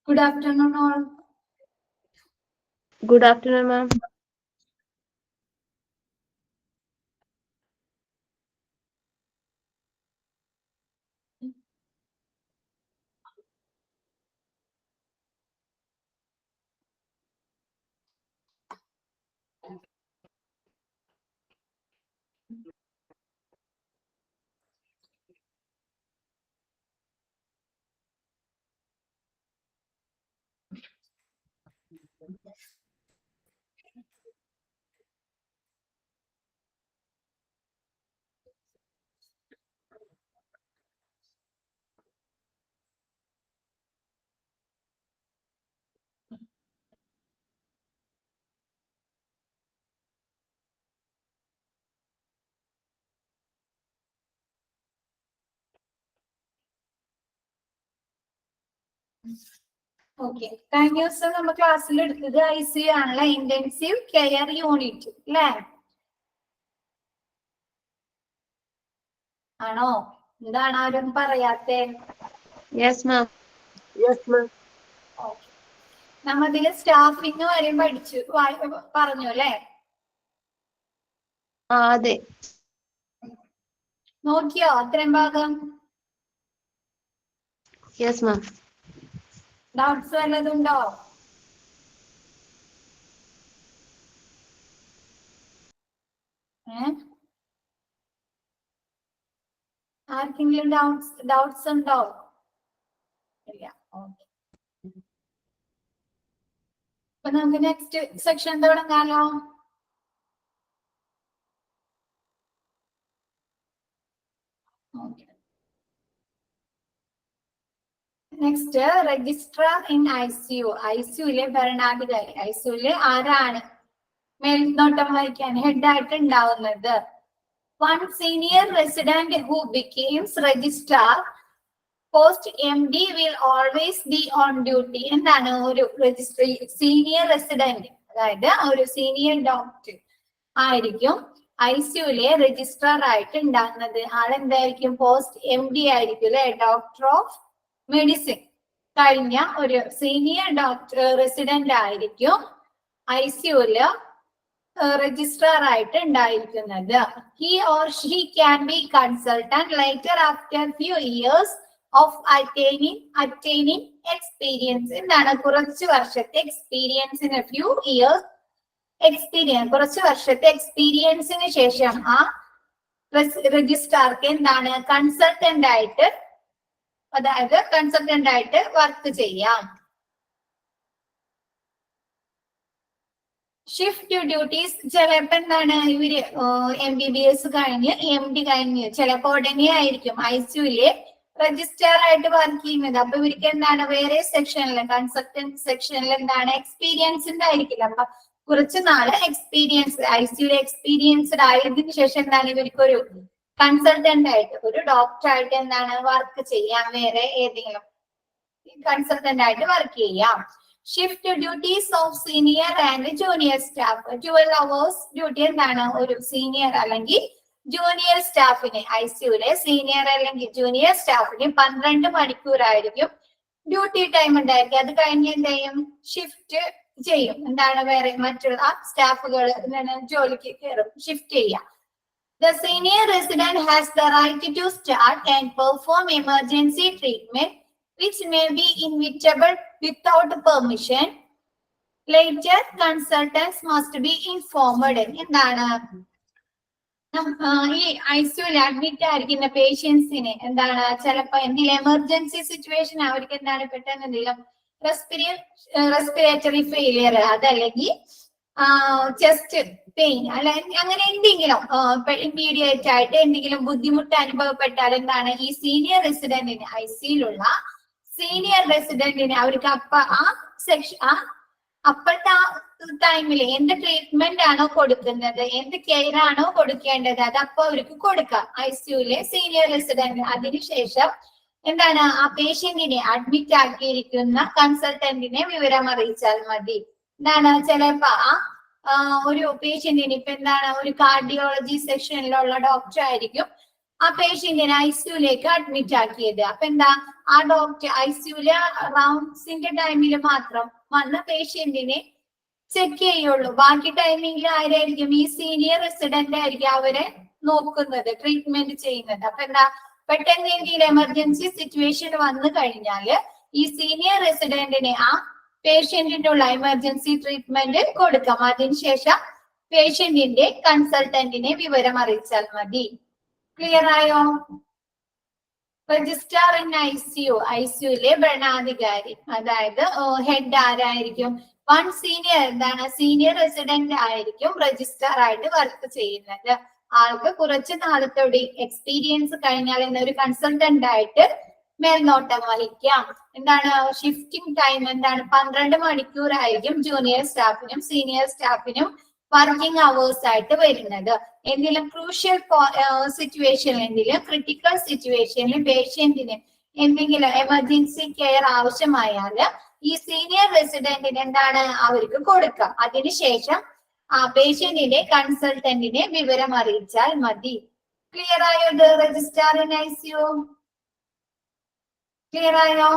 Good afternoon, all. Good afternoon, ma'am. Okay. കഴിഞ്ഞ ദിവസം നമ്മൾ ക്ലാസ്സിൽ എടുത്തത് ICU ആണല്ലോ, ഇന്റൻസീവ് കെയർ യൂണിറ്റ് അല്ലേ? ആണോ? എന്താണ് ആരും പറയാത്തെ? Yes, ma'am. Yes, ma'am. നമ്മ ഇതില് സ്റ്റാഫിങ് വരെ പഠിച്ചു പറഞ്ഞു അല്ലേ? അതെ. നോക്കിയോ അത്രയും ഭാഗം? Yes, ma'am. ഡൗട്ട്സ് വല്ലതുണ്ടോ? ആർക്കെങ്കിലും ഡൗട്ട്സ് ഉണ്ടോ? ഇല്ല. ഓക്കെ. അപ്പൊ നമുക്ക് നെക്സ്റ്റ് സെക്ഷൻ തുടങ്ങാലോ. Next registrar in ICU. ICUലെ ഭരണാധികാരി. ICUലെ ആരാണ് മേൽനോട്ടം വഹിക്കാൻ ഹെഡായിട്ട് ഉണ്ടാവുന്നത്? One senior resident who becomes registrar post MD will always be on duty. എന്താണ് ഒരു സീനിയർ റെസിഡന്റ്, അതായത് ഒരു സീനിയർ ഡോക്ടർ ആയിരിക്കും ICUലെ രജിസ്ട്രാർ ആയിട്ട് ഉണ്ടാകുന്നത്. ആളെന്തായിരിക്കും? പോസ്റ്റ് MD ആയിരിക്കും അല്ലെ, ഡോക്ടർ ഓഫ് മെഡിസിൻ കഴിഞ്ഞ ഒരു സീനിയർ ഡോക്ടർ റെസിഡന്റ് ആയിരിക്കും ICUല് രജിസ്ട്രാർ ആയിട്ട് ഉണ്ടായിരിക്കുന്നത്. He or she can be consultant later after few years of attaining experience. എന്താണ്? കുറച്ച് വർഷത്തെ എക്സ്പീരിയൻസിന്, ഫ്യൂ ഇയേഴ്സ് എക്സ്പീരിയൻസ്, കുറച്ച് വർഷത്തെ എക്സ്പീരിയൻസിന് ശേഷം ആ രജിസ്ട്രാർക്ക് എന്താണ്? കൺസൾട്ടന്റ് ആയിട്ട്, അതായത് കൺസൾട്ടന്റ് ആയിട്ട് വർക്ക് ചെയ്യാം. ഷിഫ്റ്റ് ഡ്യൂട്ടീസ് ചിലപ്പോ എന്താണ്, ഇവര് MBBS കഴിഞ്ഞ് MD കഴിഞ്ഞ് ചിലപ്പോ ഉടനെ ആയിരിക്കും ICUലെ രജിസ്ട്രാർ ആയിട്ട് വർക്ക് ചെയ്യുന്നത്. അപ്പൊ ഇവർക്ക് എന്താണ്, വേറെ സെക്ഷനിൽ, കൺസൾട്ടന്റ് സെക്ഷനിൽ എന്താണ്, എക്സ്പീരിയൻസ് ഉണ്ടായിരിക്കില്ല. അപ്പൊ കുറച്ച് നാള് എക്സ്പീരിയൻസ്, ICUലെ എക്സ്പീരിയൻസ്ഡ് ആയതിനു ശേഷം എന്താണ്, ഇവർക്ക് ഒരു കൺസൾട്ടന്റ് ആയിട്ട്, ഒരു ഡോക്ടർ ആയിട്ട് എന്താണ് വർക്ക് ചെയ്യാം, വേറെ ഏതെങ്കിലും കൺസൾട്ടന്റ് ആയിട്ട് വർക്ക് ചെയ്യാം. Shift duties of senior and junior staff. 12 hours duty എന്താണ്, ഒരു സീനിയർ അല്ലെങ്കിൽ ജൂനിയർ സ്റ്റാഫിന്, ICUലെ സീനിയർ അല്ലെങ്കിൽ ജൂനിയർ സ്റ്റാഫിന് 12 മണിക്കൂറായിരിക്കും ഡ്യൂട്ടി ടൈം ഉണ്ടായിരിക്കും. അത് കഴിഞ്ഞ് എന്ത് ചെയ്യും? ഷിഫ്റ്റ് ചെയ്യും. എന്താണ്, വേറെ മറ്റുള്ള സ്റ്റാഫുകൾ ജോലിക്ക് കയറും, ഷിഫ്റ്റ് ചെയ്യാം. The senior resident has the right to start and perform emergency treatment which may be inevitable without permission. Later, consultants must be informed. എന്താണ്, ഈ ICUൽ അഡ്മിറ്റ് ആയിരിക്കുന്ന പേഷ്യൻസിന് എന്താണ്, ചിലപ്പോ എന്തെങ്കിലും എമർജൻസി സിറ്റുവേഷൻ അവർക്ക് എന്താണ്, പെട്ടെന്ന് എന്തെങ്കിലും റെസ്പിറേറ്ററി ഫെയിലിയർ, അതല്ലെങ്കിൽ ചെസ്റ്റ് പെയിൻ, അല്ല അങ്ങനെ എന്തെങ്കിലും ഇമ്മീഡിയറ്റ് ആയിട്ട് എന്തെങ്കിലും ബുദ്ധിമുട്ട് അനുഭവപ്പെട്ടാൽ എന്താണ്, ഈ സീനിയർ റെസിഡന്റിന്, ICUലുള്ള സീനിയർ റെസിഡന്റിന് അവർക്ക് അപ്പോഴത്തെ ആ ടൈമിൽ എന്ത് ട്രീറ്റ്മെന്റ് ആണോ കൊടുക്കുന്നത്, എന്ത് കെയർ ആണോ കൊടുക്കേണ്ടത്, അത് അപ്പൊ അവർക്ക് കൊടുക്കാം ICUലെ സീനിയർ റെസിഡന്റ്. അതിനുശേഷം എന്താണ്, ആ പേഷ്യന്റിനെ അഡ്മിറ്റ് ആക്കിയിരിക്കുന്ന കൺസൾട്ടന്റിനെ വിവരം അറിയിച്ചാൽ മതി. എന്താണ്, ചിലപ്പോ ഒരു പേഷ്യന്റിന് ഇപ്പൊ എന്താണ്, ഒരു കാർഡിയോളജി സെക്ഷനിലുള്ള ഡോക്ടർ ആയിരിക്കും ആ പേഷ്യന്റിനെ ഐസിയുലേക്ക് അഡ്മിറ്റ് ആക്കിയത്. അപ്പൊ എന്താ, ആ ഡോക്ടർ ഐസിയുല് റൗണ്ട്സിന്റെ ടൈമിൽ മാത്രം വന്ന് പേഷ്യന്റിനെ ചെക്ക് ചെയ്യുള്ളൂ. ബാക്കി ടൈമിൽ ആരായിരിക്കും, ഈ സീനിയർ റെസിഡന്റ് ആയിരിക്കും അവരെ നോക്കുന്നത്, ട്രീറ്റ്മെന്റ് ചെയ്യുന്നത്. അപ്പൊ എന്താ, പെട്ടെന്ന് എന്തെങ്കിലും എമർജൻസി സിറ്റുവേഷൻ വന്നു കഴിഞ്ഞാല് ഈ സീനിയർ റെസിഡന്റിനെ ആ പേഷ്യന്റിന്റെ ഉള്ള എമർജൻസി ട്രീറ്റ്മെന്റ് കൊടുക്കാം. അതിനുശേഷം പേഷ്യന്റിന്റെ കൺസൾട്ടന്റിനെ വിവരം അറിയിച്ചാൽ മതി. ക്ലിയർ ആയോ? രജിസ്ട്രാർ ഇൻ ഐസിയു, ഐസിയുലെ ഭരണാധികാരി, അതായത് ഹെഡ് ആരായിരിക്കും, വൺ സീനിയർ, എന്താണ്, സീനിയർ റെസിഡന്റ് ആയിരിക്കും രജിസ്ട്രാർ ആയിട്ട് വർക്ക് ചെയ്യുന്നത്. ആൾക്ക് കുറച്ച് നാളത്തോടെ എക്സ്പീരിയൻസ് കഴിഞ്ഞാൽ എന്നൊരു കൺസൾട്ടന്റ് ആയിട്ട് മേൽനോട്ടം വഹിക്കാം. എന്താണ്, ഷിഫ്റ്റിംഗ് ടൈം എന്താണ്, 12 മണിക്കൂർ ആയിരിക്കും ജൂനിയർ സ്റ്റാഫിനും സീനിയർ സ്റ്റാഫിനും വർക്കിംഗ് അവേഴ്സ് ആയിട്ട് വരുന്നത്. എന്തെങ്കിലും ക്രൂഷ്യൽ സിറ്റുവേഷനിൽ, എന്തെങ്കിലും ക്രിട്ടിക്കൽ സിറ്റുവേഷനിൽ പേഷ്യന്റിന് എന്തെങ്കിലും എമർജൻസി കെയർ ആവശ്യമായാൽ ഈ സീനിയർ റെസിഡന്റിന് എന്താണ് അവർക്ക് കൊടുക്കാം. അതിനുശേഷം ആ പേഷ്യന്റിന്റെ കൺസൾട്ടന്റിനെ വിവരം അറിയിച്ചാൽ മതി. ക്ലിയർ ആയോ? രജിസ്ട്രാർ ഇൻ ഐസിയു ക്ലിയർ ആയോ?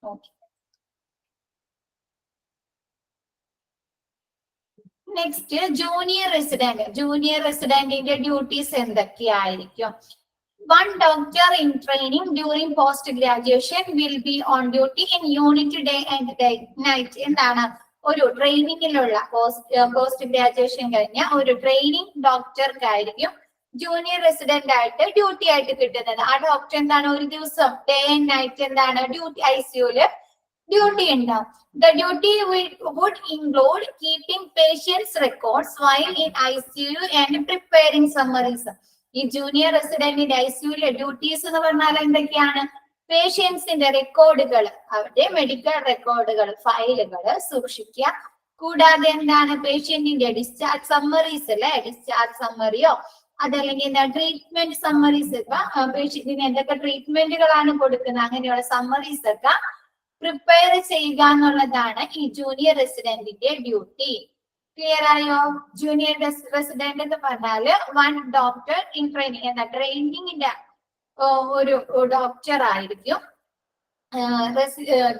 Okay. Next junior resident. Junior റെസിഡന്റിന്റെ ഡ്യൂട്ടീസ് എന്തൊക്കെയായിരിക്കും? One doctor in training during post graduation will be on duty in unit day and night. എന്താണ്, ഒരു ട്രെയിനിങ്ങിലുള്ള പോസ്റ്റ് ഗ്രാജുവേഷൻ കഴിഞ്ഞ ഒരു ട്രെയിനിങ് ഡോക്ടർക്കായിരിക്കും ജൂനിയർ റെസിഡന്റ് ആയിട്ട് duty ആയിട്ട് കിട്ടുന്നത്. ആ ഡോക്ടർ എന്താണ്, ഒരു ദിവസം ഡേ ആൻഡ് നൈറ്റ് എന്താണ് ഡ്യൂട്ടി, ഐസിയുല് ഡ്യൂട്ടി ഉണ്ടാവും. The duty would include keeping patients' records while in ICU and preparing summaries. ഈ ജൂനിയർ റെസിഡന്റിന്റെ ഐസിയുലെ ഡ്യൂട്ടീസ് എന്ന് പറഞ്ഞാൽ എന്തൊക്കെയാണ്? പേഷ്യൻസിന്റെ റെക്കോർഡുകൾ, അവരുടെ മെഡിക്കൽ റെക്കോർഡുകൾ, ഫയലുകൾ സൂക്ഷിക്കുക. കൂടാതെ എന്താണ്, പേഷ്യന്റിന്റെ ഡിസ്ചാർജ് സമ്മറീസ് അല്ലെ, ഡിസ്ചാർജ് സമ്മറിയോ അതല്ലെങ്കിൽ എന്താ ട്രീറ്റ്മെന്റ് സമ്മറീസ്, ഇപ്പൊ പേഷ്യന്റിന് എന്തൊക്കെ ട്രീറ്റ്മെന്റുകളാണ് കൊടുക്കുന്നത് അങ്ങനെയുള്ള സമ്മറീസ് ഒക്കെ പ്രിപ്പയർ ചെയ്യുക എന്നുള്ളതാണ് ഈ ജൂനിയർ റെസിഡന്റിന്റെ ഡ്യൂട്ടി. ക്ലിയർ ആയോ? ജൂനിയർ റെസിഡന്റ് എന്ന് പറഞ്ഞാല് വൺ ഡോക്ടർ ഇൻ ട്രെയിനിങ് എന്ന ട്രെയിനിങ്ങിന്റെ ഒരു ഡോക്ടർ ആയിരിക്കും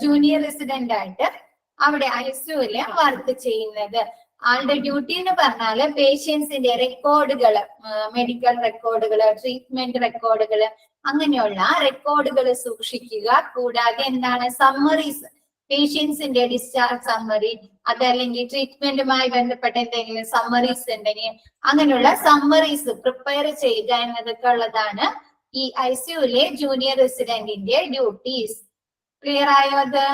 ജൂനിയർ റെസിഡന്റ് ആയിട്ട് അവിടെ ഐസിയുല് വർക്ക് ചെയ്യുന്നത്. ആളുടെ ഡ്യൂട്ടി എന്ന് പറഞ്ഞാല് പേഷ്യൻസിന്റെ റെക്കോർഡുകൾ, മെഡിക്കൽ റെക്കോർഡുകൾ, ട്രീറ്റ്മെന്റ് റെക്കോർഡുകൾ, അങ്ങനെയുള്ള റെക്കോർഡുകൾ സൂക്ഷിക്കുക. കൂടാതെ എന്താണ്, സമ്മറീസ്, പേഷ്യൻസിന്റെ ഡിസ്ചാർജ് സമ്മറി, അതല്ലെങ്കിൽ ട്രീറ്റ്മെന്റുമായി ബന്ധപ്പെട്ട എന്തെങ്കിലും സമ്മറീസ് ഉണ്ടെങ്കിൽ അങ്ങനെയുള്ള സമ്മറീസ് പ്രിപ്പയർ ചെയ്യുക എന്നതൊക്കെ ഉള്ളതാണ് ഈ ഐസിയുലെ ജൂനിയർ റെസിഡന്റിന്റെ ഡ്യൂട്ടീസ്. ക്ലിയർ ആയോ? അത്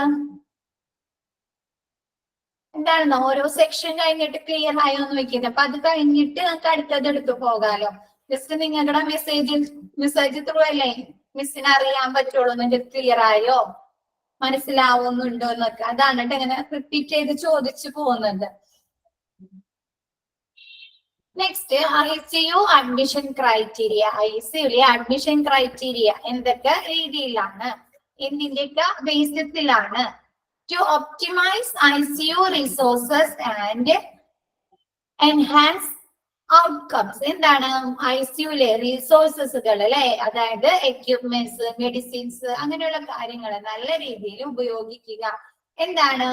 എന്താണെന്നോ, ഓരോ സെക്ഷൻ കഴിഞ്ഞിട്ട് ക്ലിയർ ആയോ എന്ന് വെക്കുന്നത്. അപ്പൊ അത് കഴിഞ്ഞിട്ട് നമുക്ക് അടുത്തത് എടുത്തു പോകാലോ. ജസ്റ്റ് നിങ്ങളുടെ മെസ്സേജ് ത്രൂ അല്ലേ മിസ്സിന് അറിയാൻ പറ്റുള്ളൂ എന്നിട്ട് ക്ലിയർ ആയോ, മനസ്സിലാവുന്നുണ്ടോ എന്നൊക്കെ. അതാണ് കേട്ടോ ഇങ്ങനെ റിപ്പീറ്റ് ചെയ്ത് ചോദിച്ചു പോകുന്നത്. Next ICU admission criteria. ഐസിയുലെ അഡ്മിഷൻ ക്രൈറ്റീരിയ എന്തൊക്കെ രീതിയിലാണ്, എന്തിന്റെയൊക്കെ ബേസിസിലാണ്? To optimize ICU resources and enhance outcomes. എന്താണ്, ഐസിയുലെ റിസോഴ്സസുകൾ അല്ലെ, അതായത് എക്യുപ്മെന്റ്സ്, മെഡിസിൻസ്, അങ്ങനെയുള്ള കാര്യങ്ങൾ നല്ല രീതിയിൽ ഉപയോഗിക്കുക. എന്താണ്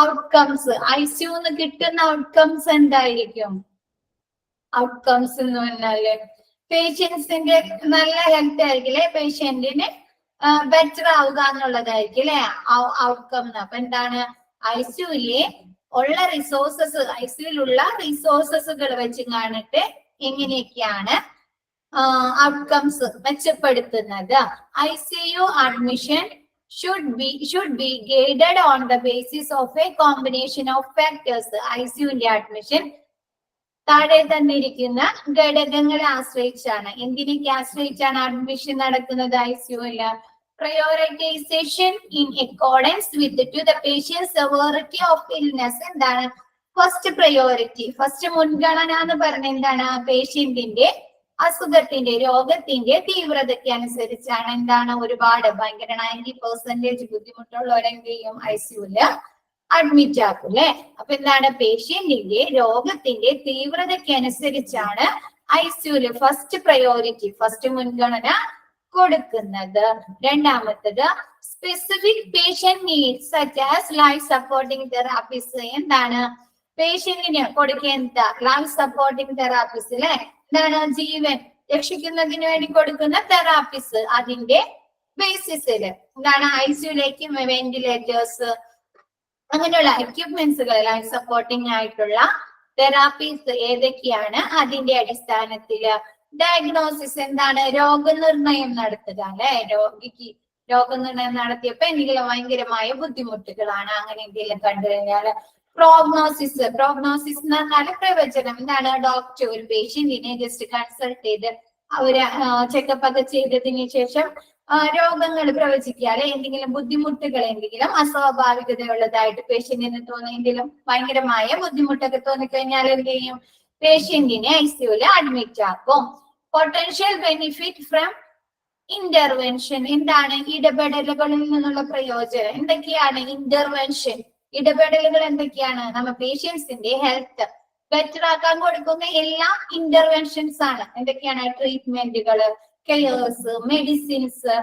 ഔട്ട്കംസ്, ഐസിയുന്ന് കിട്ടുന്ന ഔട്ട്കംസ് എന്തായിരിക്കും? ഔട്ട്കംസ് എന്ന് പറഞ്ഞാല് പേഷ്യൻസിന്റെ നല്ല ഹെൽത്ത് ആയിരിക്കില്ലേ, പേഷ്യന്റിന് ബെറ്റർ ആവുക എന്നുള്ളതായിരിക്കും അല്ലെ ഔട്ട്കം. അപ്പൊ എന്താണ്, ഐസിയുലെ ഉള്ള റിസോഴ്സസ്, ഐസിയുലുള്ള റിസോഴ്സസുകൾ വെച്ച് കാണിട്ട് എങ്ങനെയൊക്കെയാണ് ഔട്ട്കംസ് മെച്ചപ്പെടുത്തുന്നത്? ICU admission should be guided on the basis of a combination of factors. ഐസിയുന്റെ അഡ്മിഷൻ താഴെ തന്നിരിക്കുന്ന ഘടകങ്ങളെ ആശ്രയിച്ചാണ്. എന്തിനൊക്കെ ആശ്രയിച്ചാണ് അഡ്മിഷൻ നടക്കുന്നത് ഐസിയുല്? Prioritisation in accordance with to the patient severity of illness. എന്താണ് ഫസ്റ്റ് പ്രയോറിറ്റി, ഫസ്റ്റ് മുൻഗണന എന്ന് പറഞ്ഞ എന്താണ്, പേഷ്യന്റിന്റെ അസുഖത്തിന്റെ, രോഗത്തിന്റെ തീവ്രതയ്ക്ക് അനുസരിച്ചാണ് എന്താണ് ഒരുപാട് ഭയങ്കര 90% ബുദ്ധിമുട്ടുള്ളവരെന്ത് ചെയ്യും, ഐസിയുല് അഡ്മിറ്റ് ആക്കും അല്ലെ. അപ്പൊ എന്താണ്, പേഷ്യന്റിന്റെ രോഗത്തിന്റെ തീവ്രതയ്ക്ക് അനുസരിച്ചാണ് ഐസിയുല് ഫസ്റ്റ് പ്രയോറിറ്റി, ഫസ്റ്റ് മുൻഗണന കൊടുക്കുന്നത്. രണ്ടാമത്തത് specific patient needs such as life supporting therapies. എന്താണ് പേഷ്യന്റിന് കൊടുക്കേണ്ട ലൈഫ് സപ്പോർട്ടിംഗ് തെറാപ്പീസ് അല്ലെ? എന്താണ് ജീവൻ രക്ഷിക്കുന്നതിന് വേണ്ടി കൊടുക്കുന്ന തെറാപ്പീസ്. അതിന്റെ ബേസിസില് എന്താണ് ഐസിയുലേക്ക് വെന്റിലേറ്റേഴ്സ് അങ്ങനെയുള്ള എക്യുപ്മെന്റ്സുകൾ ലൈഫ് സപ്പോർട്ടിംഗ് ആയിട്ടുള്ള തെറാപ്പീസ് ഏതൊക്കെയാണ്? അതിന്റെ അടിസ്ഥാനത്തില് ഡയഗ്നോസിസ് എന്താണ്? രോഗനിർണയം നടത്തുക അല്ലെ? രോഗിക്ക് രോഗനിർണയം നടത്തിയപ്പോ എന്തെങ്കിലും ഭയങ്കരമായ ബുദ്ധിമുട്ടുകളാണ്, അങ്ങനെ എന്തെങ്കിലും കണ്ടു കഴിഞ്ഞാൽ പ്രോഗ്നോസിസ്. പ്രോഗ്നോസിസ് എന്ന് പറഞ്ഞാൽ പ്രവചനം. എന്താണ്? ഡോക്ടർ ഒരു പേഷ്യന്റിനെ ജസ്റ്റ് കൺസൾട്ട് ചെയ്ത് അവര് ചെക്കപ്പ് ഒക്കെ ചെയ്തതിന് ശേഷം രോഗങ്ങൾ പ്രവചിക്കുക അല്ലെ? എന്തെങ്കിലും ബുദ്ധിമുട്ടുകൾ, എന്തെങ്കിലും അസ്വാഭാവികതയുള്ളതായിട്ട് പേഷ്യന്റിന് തോന്നിയെങ്കിലും ഭയങ്കരമായ ബുദ്ധിമുട്ടൊക്കെ തോന്നിക്കഴിഞ്ഞാൽ എന്ത് ചെയ്യും? പേഷ്യന്റിനെ ഐസിയുല് അഡ്മിറ്റ് ആക്കും. Potential benefit from intervention. എന്താണ്? ഇടപെടലുകളിൽ നിന്നുള്ള പ്രയോജനം എന്തൊക്കെയാണ്? ഇന്റർവെൻഷൻ ഇടപെടലുകൾ എന്തൊക്കെയാണ്? നമ്മ പേഷ്യൻസിന്റെ ഹെൽത്ത് ബെറ്റർ ആക്കാൻ കൊടുക്കുന്ന എല്ലാ ഇന്റർവെൻഷൻസ് ആണ്. എന്തൊക്കെയാണ്? ട്രീറ്റ്മെന്റുകള്, കെയേഴ്സ്, മെഡിസിൻസ്,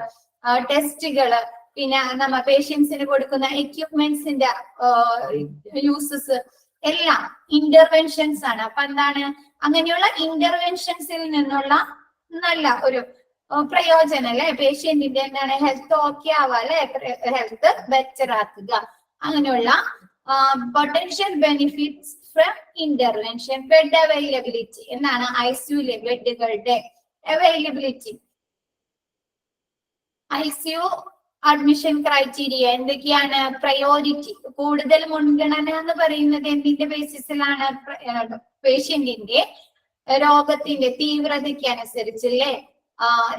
ടെസ്റ്റുകള്, പിന്നെ നമ്മ പേഷ്യൻസിന് കൊടുക്കുന്ന എക്യുപ്മെന്റ്സിന്റെ യൂസസ് എല്ലാം ഇന്റർവെൻഷൻസ് ആണ്. അപ്പൊ എന്താണ്? അങ്ങനെയുള്ള ഇന്റർവെൻഷൻസിൽ നിന്നുള്ള നല്ല ഒരു പ്രയോജനം അല്ലെ? പേഷ്യന്റിന്റെ എന്താണ്? ഹെൽത്ത് ഓക്കെ ആവുക അല്ലെ? ഹെൽത്ത് ബെറ്റർ ആക്കുക. അങ്ങനെയുള്ള potential benefits from intervention. Bed availability. എന്താണ്? ഐസിയുലെ ബെഡുകളുടെ അവൈലബിലിറ്റി. ഐസിയു അഡ്മിഷൻ ക്രൈറ്റീരിയ എന്തൊക്കെയാണ്? പ്രയോറിറ്റി, കൂടുതൽ മുൻഗണന എന്ന് പറയുന്നത് എന്തിന്റെ ബേസിസിലാണ്? പേഷ്യന്റിന്റെ രോഗത്തിന്റെ തീവ്രതയ്ക്ക് അനുസരിച്ചല്ലേ?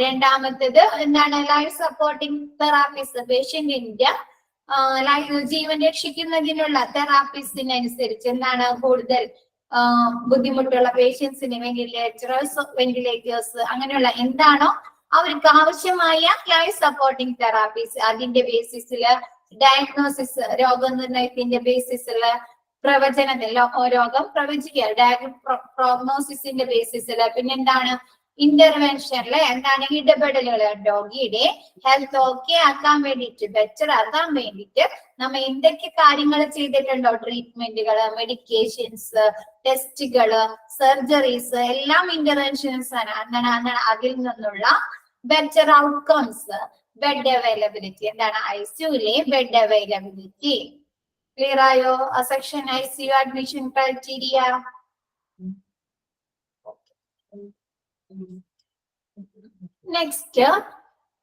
രണ്ടാമത്തത് എന്താണ്? Life supporting therapies. പേഷ്യന്റിന്റെ ജീവൻ രക്ഷിക്കുന്നതിനുള്ള തെറാപ്പീസിനനുസരിച്ച് എന്താണ്? കൂടുതൽ ബുദ്ധിമുട്ടുള്ള പേഷ്യൻസിന് വെന്റിലേറ്റേഴ്സ് അങ്ങനെയുള്ള എന്താണോ അവർക്ക് ആവശ്യമായ ലൈഫ് സപ്പോർട്ടിംഗ് തെറാപ്പീസ്. അതിന്റെ ബേസിസില് ഡയഗ്നോസിസ്, രോഗനിർണയത്തിന്റെ ബേസിസില് പ്രവചനത്തിൽ രോഗം പ്രവചിക്കുക, പ്രോഗ്നോസിസിന്റെ ബേസിസില്. പിന്നെന്താണ്? ഇന്റർവെൻഷൻ അല്ലെ? എന്താണ്? ഇടപെടലുകൾ. രോഗിയുടെ ഹെൽത്ത് ഓക്കെ ആക്കാൻ വേണ്ടിയിട്ട്, ബെറ്റർ ആക്കാൻ വേണ്ടിയിട്ട് നമ്മ എന്തൊക്കെ കാര്യങ്ങൾ ചെയ്തിട്ടുണ്ടോ? ട്രീറ്റ്മെന്റുകള്, മെഡിക്കേഷൻസ്, ടെസ്റ്റുകള്, സർജറീസ് എല്ലാം ഇന്റർവെൻഷൻസ് ആണ്. അങ്ങനെ അതിൽ നിന്നുള്ള ബെറ്റർ ഔട്ട്കംസ്. Bed availability. എന്താണ്? ഐസിയുലെ ബെഡ് അവൈലബിലിറ്റി. ക്ലിയർ ആയോ? Section ICU admission criteria. Next,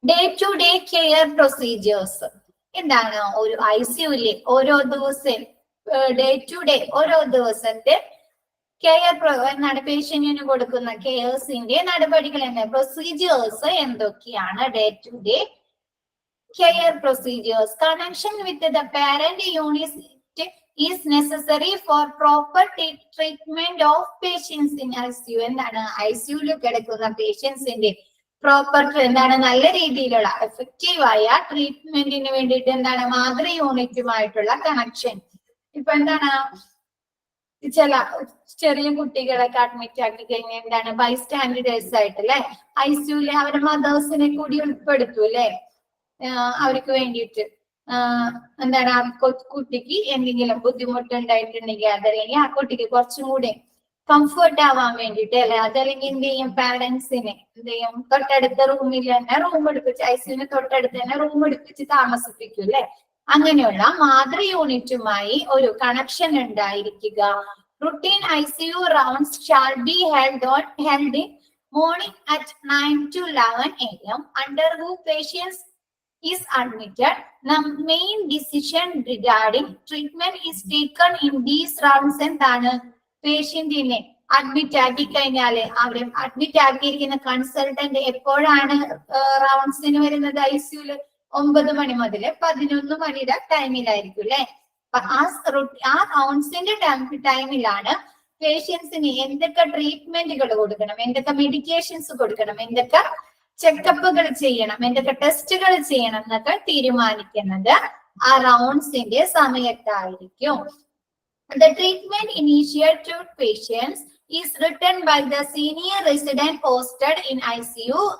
day to day care procedures. എന്താണ്? ഒരു ഐസിയുലെ ഓരോ ദിവസം ഡേ ടു ഡേ ഓരോ ദിവസത്തെ കെയർ എന്താണ്? പേഷ്യന്റിന് കൊടുക്കുന്ന കെയേഴ്സിന്റെ നടപടികൾ എന്താ? പ്രൊസീജിയേഴ്സ് എന്തൊക്കെയാണ്? Day to day care procedures. Connection with the parent unit is necessary for proper treatment of patients in ICU. എന്താണ്? ഐസിയുയിൽ കിടക്കുന്ന പേഷ്യൻസിന്റെ പ്രോപ്പർ എന്താണ്? നല്ല രീതിയിലുള്ള എഫക്റ്റീവായ ട്രീറ്റ്മെന്റിന് വേണ്ടിയിട്ട് എന്താണ്? മാതൃ യൂണിറ്റുമായിട്ടുള്ള കണക്ഷൻ. ഇപ്പൊ എന്താണ്? ചില ചെറിയ കുട്ടികളൊക്കെ അഡ്മിറ്റ് ആക്കി കഴിഞ്ഞാൽ എന്താണ്? ബൈസ്റ്റാൻഡേഴ്സ് ആയിട്ട് അല്ലെ? ഐസിയുലെ അവരുടെ മദേഴ്സിനെ കൂടി ഉൾപ്പെടുത്തൂ അല്ലെ? അവർക്ക് വേണ്ടിയിട്ട് എന്താണ്? ആ കുട്ടിക്ക് എന്തെങ്കിലും ബുദ്ധിമുട്ടുണ്ടായിട്ടുണ്ടെങ്കിൽ അതല്ലെങ്കിൽ ആ കുട്ടിക്ക് കുറച്ചും കൂടെ കംഫർട്ട് ആവാൻ വേണ്ടിയിട്ട് അല്ലെ? അതല്ലെങ്കിൽ എന്ത് ചെയ്യും? പാരന്റ്സിനെ എന്ത് ചെയ്യും? തൊട്ടടുത്ത റൂമിൽ തന്നെ റൂം എടുപ്പിച്ച്, ഐസിയുവിന് തൊട്ടടുത്ത് തന്നെ റൂം എടുപ്പിച്ച് താമസിപ്പിക്കും അല്ലെ? അങ്ങനെയുള്ള മാതൃ യൂണിറ്റുമായി ഒരു കണക്ഷൻ ഉണ്ടായിരിക്കുക. Routine ICU rounds shall be held in morning at 9 to 11 a.m. under who patients is admitted. The main decision regarding treatment is taken in these rounds. എന്താണ്? പേഷ്യന്റിനെ അഡ്മിറ്റ് ആക്കി കഴിഞ്ഞാല് അവരെ അഡ്മിറ്റ് ആക്കിയിരിക്കുന്ന കൺസൾട്ടന്റ് എപ്പോഴാണ് റൗണ്ട്സിന് വരുന്നത്? ഐസിയുല് 9 മണി മുതൽ 11 മണിയുടെ ടൈമിലായിരിക്കും അല്ലെ? ആ റൗണ്ട്സിന്റെ ടൈമിലാണ് പേഷ്യൻസിന് എന്തൊക്കെ ട്രീറ്റ്മെന്റുകൾ കൊടുക്കണം, എന്തൊക്കെ മെഡിക്കേഷൻസ് കൊടുക്കണം, എന്തൊക്കെ ചെക്കപ്പുകൾ ചെയ്യണം, എന്തൊക്കെ ടെസ്റ്റുകൾ ചെയ്യണം എന്നൊക്കെ തീരുമാനിക്കുന്നത് ആ റൗണ്ട്സിന്റെ സമയത്തായിരിക്കും. The treatment initiated to patients is written by the senior resident posted in ICU.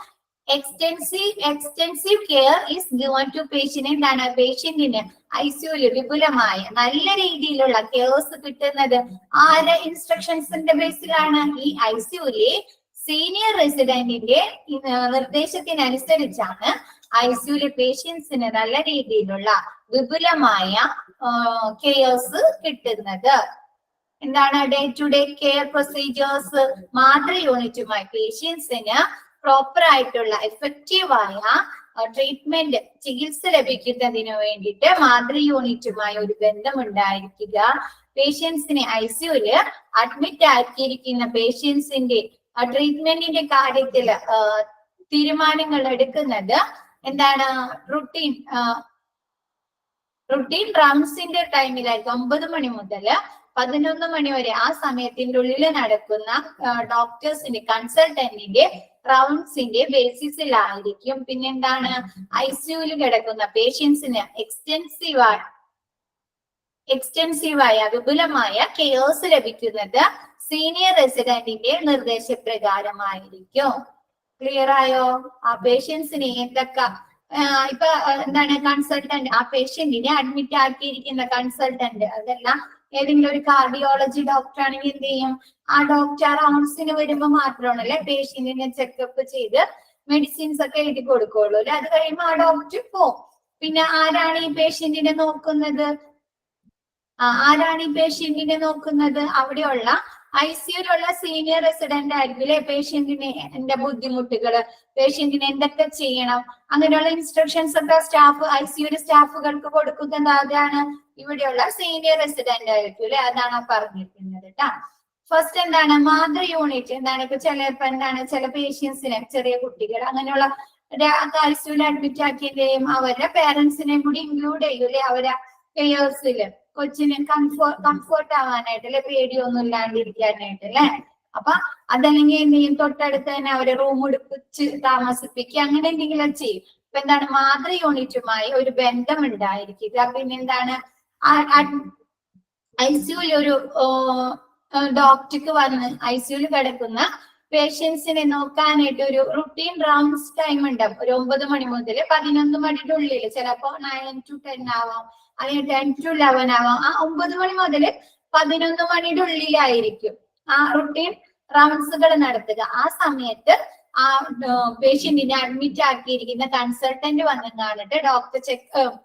Extensive care is given to patient. എന്താണ് പേഷ്യന്റിന് ഐസിയുല് വിപുലമായ നല്ല രീതിയിലുള്ള കെയർസ് കിട്ടുന്നത് ആരുടെ ഇൻസ്ട്രക്ഷൻസിന്റെ ബേസിലാണ്? ഈ ഐസിയുലെ സീനിയർ റെസിഡന്റിന്റെ നിർദ്ദേശത്തിനനുസരിച്ചാണ് ഐസിയുലെ പേഷ്യൻസിന് നല്ല രീതിയിലുള്ള വിപുലമായ കെയർസ് കിട്ടുന്നത്. എന്താണ് day to day care procedures? മാതൃ യൂണിറ്റുമായി പേഷ്യൻസിന് പ്രോപ്പർ ആയിട്ടുള്ള എഫക്റ്റീവായ ട്രീറ്റ്മെന്റ് ചികിത്സ ലഭിക്കുന്നതിന് വേണ്ടിയിട്ട് മാതൃ യൂണിറ്റുമായി ഒരു ബന്ധമുണ്ടായിരിക്കുക. പേഷ്യൻസിനെ ഐസിയുല് അഡ്മിറ്റ് ആക്കിയിരിക്കുന്ന പേഷ്യൻസിന്റെ ട്രീറ്റ്മെന്റിന്റെ കാര്യത്തില് തീരുമാനങ്ങൾ എടുക്കുന്നത് എന്താണ്? റുട്ടീൻ റൗണ്ട്സിന്റെ ടൈമിലായിരിക്കും. 9 മണി മുതൽ 11 മണി വരെ ആ സമയത്തിന്റെ ഉള്ളിൽ നടക്കുന്ന ഡോക്ടേഴ്സിന്റെ കൺസൾട്ടന്റിന്റെ റൗണ്ട്സിന്റെ ബേസിസിലായിരിക്കും. പിന്നെന്താണ്? ഐസിയുല് കിടക്കുന്ന പേഷ്യൻസിന് എക്സ്റ്റെൻസീവായ വിപുലമായ കെയർസ് ലഭിക്കുന്നത് സീനിയർ റെസിഡന്റിന്റെ നിർദ്ദേശപ്രകാരമായിരിക്കും. ക്ലിയർ ആയോ? ആ പേഷ്യൻസിനെ എന്തൊക്കെ ഇപ്പൊ എന്താണ് കൺസൾട്ടന്റ്, ആ പേഷ്യന്റിനെ അഡ്മിറ്റ് ആക്കിയിരിക്കുന്ന കൺസൾട്ടന്റ് അതെല്ലാം ഏതെങ്കിലും ഒരു കാർഡിയോളജി ഡോക്ടർ ആണെങ്കിൽ എന്ത് ചെയ്യും? ആ ഡോക്ടർ റൗണ്ട്സിന് വരുമ്പോ മാത്രമാണല്ലേ പേഷ്യന്റിനെ ചെക്കപ്പ് ചെയ്ത് മെഡിസിൻസ് ഒക്കെ എഴുതി കൊടുക്കുള്ളൂ അല്ലെ. അത് കഴിയുമ്പോ ആ ഡോക്ടർ പോവും. പിന്നെ ആരാണ് ഈ പേഷ്യന്റിനെ നോക്കുന്നത്? അവിടെയുള്ള ഐസിയുലുള്ള സീനിയർ റെസിഡന്റ് ആയിരിക്കും അല്ലെ. പേഷ്യന്റിന്റെ ബുദ്ധിമുട്ടുകള്, പേഷ്യന്റിന് എന്തൊക്കെ ചെയ്യണം, അങ്ങനെയുള്ള ഇൻസ്ട്രക്ഷൻസ് ഒക്കെ ഐസിയുലെ സ്റ്റാഫുകൾക്ക് കൊടുക്കുന്നത് ആരാണ്? ഇവിടെയുള്ള സീനിയർ റെസിഡന്റ് ആയിരിക്കും അല്ലെ. അതാണ് പറഞ്ഞിരിക്കുന്നത് കേട്ടാ. ഫസ്റ്റ് എന്താണ്? മാതൃ യൂണിറ്റ് എന്താണ്? ഇപ്പൊ ചില പേഷ്യൻസിനെ, ചെറിയ കുട്ടികൾ അങ്ങനെയുള്ള ഐസിയുല് അഡ്മിറ്റ് ആക്കിയതിന്റെയും അവരുടെ പേരൻസിനെയും കൂടി ഇൻക്ലൂഡ് ചെയ്യൂലേ അവരെ കെയേഴ്സില്. കൊച്ചിന് കംഫോർട്ട് ആവാനായിട്ട് അല്ലെ, പേടിയൊന്നും ഇല്ലാണ്ടിരിക്കാനായിട്ട് അല്ലെ. അപ്പൊ അതല്ലെങ്കിൽ എന്ത് ചെയ്യും? തൊട്ടടുത്ത് തന്നെ അവരെ റൂം എടുപ്പിച്ച് താമസിപ്പിക്കുക, അങ്ങനെ എന്തെങ്കിലും ചെയ്യും. ഇപ്പൊ എന്താണ്? മാതൃ യൂണിറ്റുമായി ഒരു ബന്ധം ഉണ്ടായിരിക്കുക. പിന്നെന്താണ്? ഐസിയുല് ഒരു ഡോക്ടർക്ക് വന്ന് ഐസിയുല് കിടക്കുന്ന പേഷ്യൻസിനെ നോക്കാനായിട്ട് ഒരു റുട്ടീൻ റൗണ്ട്സ് ടൈം ഉണ്ടാവും. ഒരു 9 മണി മുതൽ 11 മണിയുടെ ഉള്ളിൽ, ചിലപ്പോ 9 to 10 ആവാം, അല്ലെങ്കിൽ 10 to 11 ആവാം. ആ 9 മണി മുതൽ 11 മണിയുടെ ഉള്ളിലായിരിക്കും ആ റുട്ടീൻ റൗണ്ട്സുകൾ നടത്തുക. ആ സമയത്ത് ആ പേഷ്യന്റിനെ അഡ്മിറ്റ് ആക്കിയിരിക്കുന്ന കൺസൾട്ടന്റ് വന്ന് കാണിട്ട് ഡോക്ടർ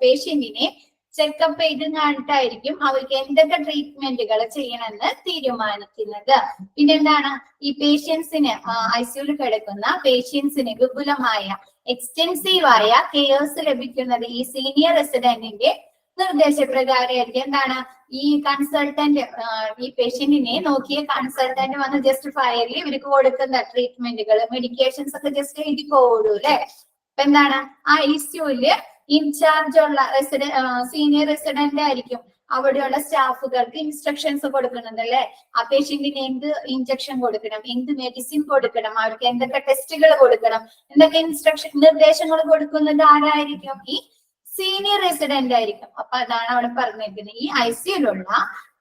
പേഷ്യന്റിനെ ചെക്കപ്പ് ചെയ്ത് കാണിട്ടായിരിക്കും അവർക്ക് എന്തൊക്കെ ട്രീറ്റ്മെന്റുകൾ ചെയ്യണമെന്ന് തീരുമാനിക്കുന്നത്. പിന്നെന്താണ്? ഈ പേഷ്യൻസിന് ഐസിയുല് കിടക്കുന്ന പേഷ്യൻസിന് വിപുലമായ എക്സ്റ്റെൻസീവായ കെയർസ് ലഭിക്കുന്നത് ഈ സീനിയർ റെസിഡന്റിന്റെ നിർദ്ദേശപ്രകാരമായിരിക്കും. എന്താണ്? ഈ കൺസൾട്ടന്റ് ഈ പേഷ്യന്റിനെ നോക്കിയ കൺസൾട്ടന്റ് വന്ന് ജസ്റ്റ് ഫയലിൽ ഇവർക്ക് കൊടുക്കുന്ന ട്രീറ്റ്മെന്റുകൾ, മെഡിക്കേഷൻസ് ഒക്കെ ജസ്റ്റ് എഴുതി പോകൂ അല്ലെ. അപ്പൊ എന്താണ്? ആ ഐസിയുല് ഇൻചാർജ് ഉള്ള സീനിയർ റെസിഡന്റ് ആയിരിക്കും അവിടെയുള്ള സ്റ്റാഫുകൾക്ക് ഇൻസ്ട്രക്ഷൻസ് കൊടുക്കുന്നത് അല്ലെ. ആ പേഷ്യന്റിന് എന്ത് ഇഞ്ചക്ഷൻ കൊടുക്കണം, എന്ത് മെഡിസിൻ കൊടുക്കണം, അവർക്ക് എന്തൊക്കെ ടെസ്റ്റുകൾ കൊടുക്കണം, എന്തൊക്കെ നിർദ്ദേശങ്ങൾ കൊടുക്കുന്നത് ആരായിരിക്കും? ഈ സീനിയർ റെസിഡന്റ് ആയിരിക്കും. അപ്പൊ അതാണ് അവിടെ പറഞ്ഞിരിക്കുന്നത്. ഈ ഐസിയുലുള്ള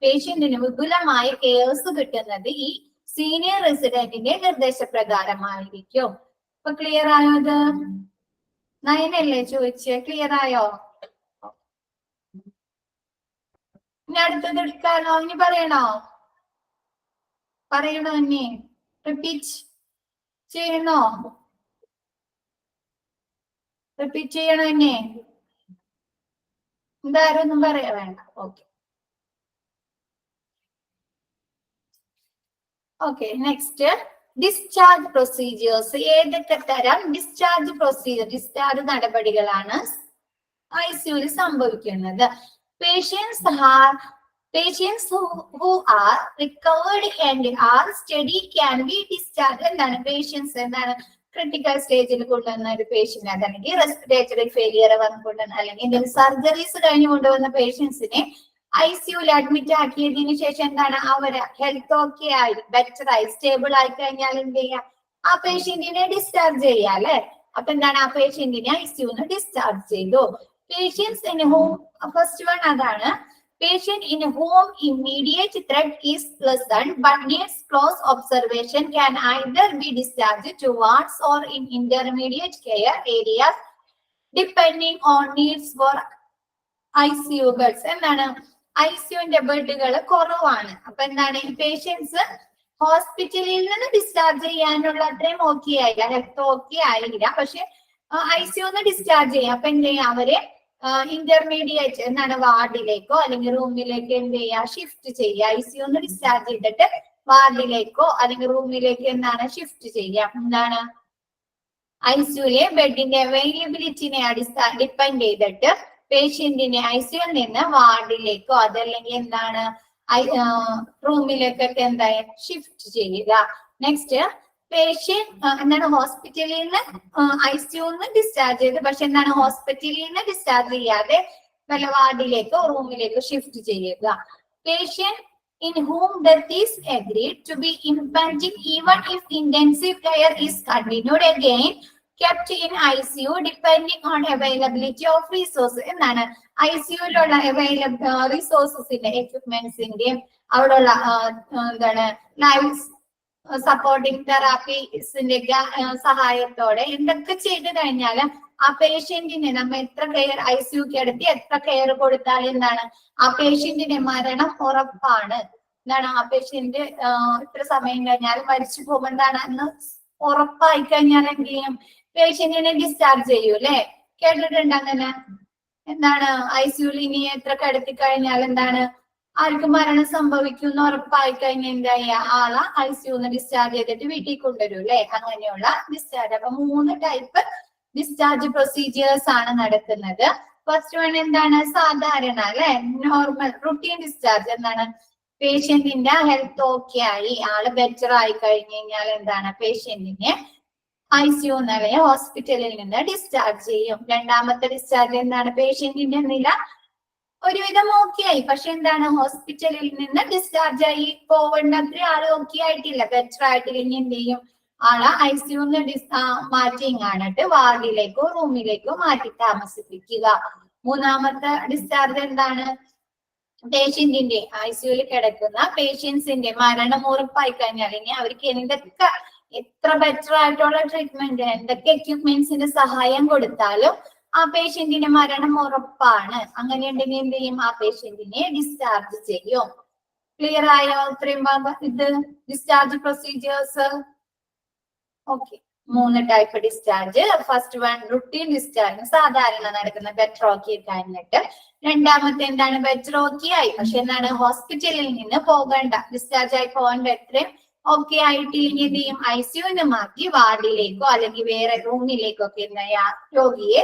പേഷ്യന്റിന് വിപുലമായ കെയർസ് കിട്ടുന്നത് ഈ സീനിയർ റെസിഡന്റിന്റെ നിർദ്ദേശപ്രകാരമായിരിക്കും. അപ്പൊ ക്ലിയർ ആയോ? അത് 9 അല്ലേ ചോദിച്ചേ? ക്ലിയർ ആയോ? ഇനി അടുത്തത് എടുക്കാനോ? ഇനി പറയണോ? ഇനി റിപ്പീറ്റ് ചെയ്യണോ? ഇനി എന്തായാലും ഒന്നും പറയാ വേണ്ട. Okay next discharge procedures. ഏതൊക്കെ തരം ഡിസ്ചാർജ് നടപടികളാണ് ഐസിയുല് സംഭവിക്കുന്നത്? Patients who are recovered and are steady can be discharged. എന്താണ് പേഷ്യൻസ്? എന്താണ് ക്രിട്ടിക്കൽ സ്റ്റേജിൽ കൊണ്ടുവന്ന ഒരു പേഷ്യന്റ്, അതല്ലെങ്കിൽ റെസ്പിറേറ്ററി ഫെയിലിയർ വന്നുകൊണ്ടുവന്ന, അല്ലെങ്കിൽ എന്തെങ്കിലും സർജറീസ് കഴിഞ്ഞ് കൊണ്ടുവന്ന പേഷ്യൻസിനെ ഐസിയുല് അഡ്മിറ്റ് ആക്കിയതിനു ശേഷം എന്താണ്? അവര് ഹെൽത്ത് ഓക്കെ ആയി, ബെറ്റർ ആയി, സ്റ്റേബിൾ ആയി കഴിഞ്ഞാൽ എന്ത് ചെയ്യാം? ആ പേഷ്യന്റിനെ ഡിസ്ചാർജ് ചെയ്യാം അല്ലെ. അപ്പൊ എന്താണ്? ആ പേഷ്യന്റിനെ ഐസിയുന്ന് ഡിസ്ചാർജ് ചെയ്തു. പേഷ്യൻസ് ഫസ്റ്റ് വൺ അതാണ്. Patient in whom immediate threat is lessened but needs close observation can either be discharged to wards or in intermediate care areas depending on needs for ICU beds. എന്താണ് ഐസിയുന്റെ ബെഡുകൾ കുറവാണ്. അപ്പൊ എന്താണ് patients ഹോസ്പിറ്റലിൽ നിന്ന് discharge ചെയ്യാനുള്ള അത്രയും okay ആയില്ല, health okay ആയില്ല, പക്ഷെ ഐസിയുന്ന് ഡിസ്ചാർജ് ചെയ്യാം. അപ്പൊ എന്ത് ചെയ്യാം, അവരെ ഇന്റർമീഡിയറ്റ് എന്താണ് വാർഡിലേക്കോ അല്ലെങ്കിൽ റൂമിലേക്കോ എന്ത് ചെയ്യുക, ഷിഫ്റ്റ് ചെയ്യുക. ഐസിയുന്ന് ഡിസ്ചാർജ് ചെയ്തിട്ട് വാർഡിലേക്കോ അല്ലെങ്കിൽ റൂമിലേക്കോ എന്താണ് ഷിഫ്റ്റ് ചെയ്യാം. എന്താണ് ഐസിയുലെ ബെഡിന്റെ അവൈലബിലിറ്റിനെ ഡിപ്പെൻഡ് ചെയ്തിട്ട് പേഷ്യന്റിനെ ഐസിയുയിൽ നിന്ന് വാർഡിലേക്കോ അതല്ലെങ്കിൽ എന്താണ് റൂമിലേക്കൊക്കെ എന്തായാ ഷിഫ്റ്റ് ചെയ്യുക. നെക്സ്റ്റ് പേഷ്യന്റ് എന്താണ് ഹോസ്പിറ്റലിൽ നിന്ന് ഐസിയുന്ന് ഡിസ്ചാർജ് ചെയ്ത് പക്ഷെ എന്താണ് ഹോസ്പിറ്റലിൽ നിന്ന് ഡിസ്ചാർജ് ചെയ്യാതെ വല്ല വാർഡിലേക്കോ റൂമിലേക്കോ ഷിഫ്റ്റ് ചെയ്യുക. Patient in whom death is agreed to be impending even if intensive care is continued again kept in ICU depending on availability of resources. എന്താണ് ഐസിയുലുള്ള റിസോഴ്സസിന്റെ എക്യുപ്മെന്റ്സിന്റെയും അവിടെയുള്ള എന്താണ് ലൈഫ് സപ്പോർട്ടിംഗ് തെറാപ്പീസിന്റെ സഹായത്തോടെ എന്തൊക്കെ ചെയ്തു കഴിഞ്ഞാൽ ആ പേഷ്യന്റിനെ നമ്മ എത്ര കെയർ ഐസിയു കിടത്തി എത്ര കെയർ കൊടുത്താൽ എന്താണ് ആ പേഷ്യന്റിന്റെ മരണം ഉറപ്പാണ്. എന്താണ് ആ പേഷ്യന്റ് ഇത്ര സമയം കഴിഞ്ഞാൽ മരിച്ചു പോകുമ്പോൾ എന്താണ് അന്ന് ഉറപ്പായി കഴിഞ്ഞാൽ എന്ത് ചെയ്യും, പേഷ്യന്റിനെ ഡിസ്ചാർജ് ചെയ്യൂ അല്ലെ. കേട്ടിട്ടുണ്ട് അങ്ങനെ. എന്താണ് ഐസിയുയിൽ ഇനി എത്ര കിടത്തി കഴിഞ്ഞാൽ എന്താണ് ആർക്ക് മരണം സംഭവിക്കും എന്ന് ഉറപ്പായി കഴിഞ്ഞാൽ എന്താ ആളെ ഐസിയുന്ന് ഡിസ്ചാർജ് ചെയ്തിട്ട് വീട്ടിൽ കൊണ്ടുവരും അല്ലെ. അങ്ങനെയുള്ള ഡിസ്ചാർജ്. അപ്പൊ 3 ടൈപ്പ് ഡിസ്ചാർജ് പ്രൊസീജിയേഴ്സ് ആണ് നടക്കുന്നത്. ഫസ്റ്റ് വൺ എന്താണ് സാധാരണ അല്ലെ, നോർമൽ റുട്ടീൻ ഡിസ്ചാർജ്. എന്താണ് പേഷ്യന്റിന്റെ ഹെൽത്ത് ഓക്കെ ആയി ആള് ബെറ്റർ ആയി കഴിഞ്ഞു കഴിഞ്ഞാൽ എന്താണ് പേഷ്യന്റിനെ ഐസിയു അല്ലെങ്കിൽ ഹോസ്പിറ്റലിൽ നിന്ന് ഡിസ്ചാർജ് ചെയ്യും. രണ്ടാമത്തെ ഡിസ്ചാർജ് എന്താണ് പേഷ്യന്റിന്റെ നില ഒരുവിധം ഓക്കെ ആയി പക്ഷെ എന്താണ് ഹോസ്പിറ്റലിൽ നിന്ന് ഡിസ്ചാർജ് ആയി പോവേണ്ട അത്ര ആള് ഓക്കെ ആയിട്ടില്ല, ബെറ്റർ ആയിട്ടില്ലെങ്കിൽ എന്ത് ചെയ്യും, ആളെ ഐസിയുന്ന് മാറ്റി കാണിട്ട് വാർഡിലേക്കോ റൂമിലേക്കോ മാറ്റി താമസിപ്പിക്കുക. മൂന്നാമത്തെ ഡിസ്ചാർജ് എന്താണ് പേഷ്യന്റിന്റെ ഐസിയുയിൽ കിടക്കുന്ന പേഷ്യൻസിന്റെ മരണം ഉറപ്പായി കഴിഞ്ഞാൽ ഇനി അവർക്ക് എന്തൊക്കെ എത്ര ബെറ്റർ ആയിട്ടുള്ള ട്രീറ്റ്മെന്റ് എന്തൊക്കെ എക്യുപ്മെന്റ്സിന്റെ സഹായം കൊടുത്താലും ആ പേഷ്യന്റിന്റെ മരണം ഉറപ്പാണ്. അങ്ങനെയുണ്ടെങ്കിൽ എന്ത് ചെയ്യും, ആ പേഷ്യന്റിനെ ഡിസ്ചാർജ് ചെയ്യും. ക്ലിയർ ആയോ ഇത്രയും ഭാഗം ഇത് discharge procedures? Okay, 3 type discharge. First one routine discharge, സാധാരണ നടക്കുന്ന ബെറ്റർ ഓക്കെ കഴിഞ്ഞിട്ട്. രണ്ടാമത്തെ എന്താണ് ബെറ്റർ ഓക്കെ ആയി പക്ഷെ എന്താണ് ഹോസ്പിറ്റലിൽ നിന്ന് പോകേണ്ട, ഡിസ്ചാർജ് ആയി പോകേണ്ട എത്രയും ഓക്കെ ആയിട്ടില്ലെങ്കിൽ എന്ത് ചെയ്യും, ഐസിയുവിന് മാറ്റി വാർഡിലേക്കോ അല്ലെങ്കിൽ വേറെ റൂമിലേക്കോ ഒക്കെ എന്താ രോഗിയെ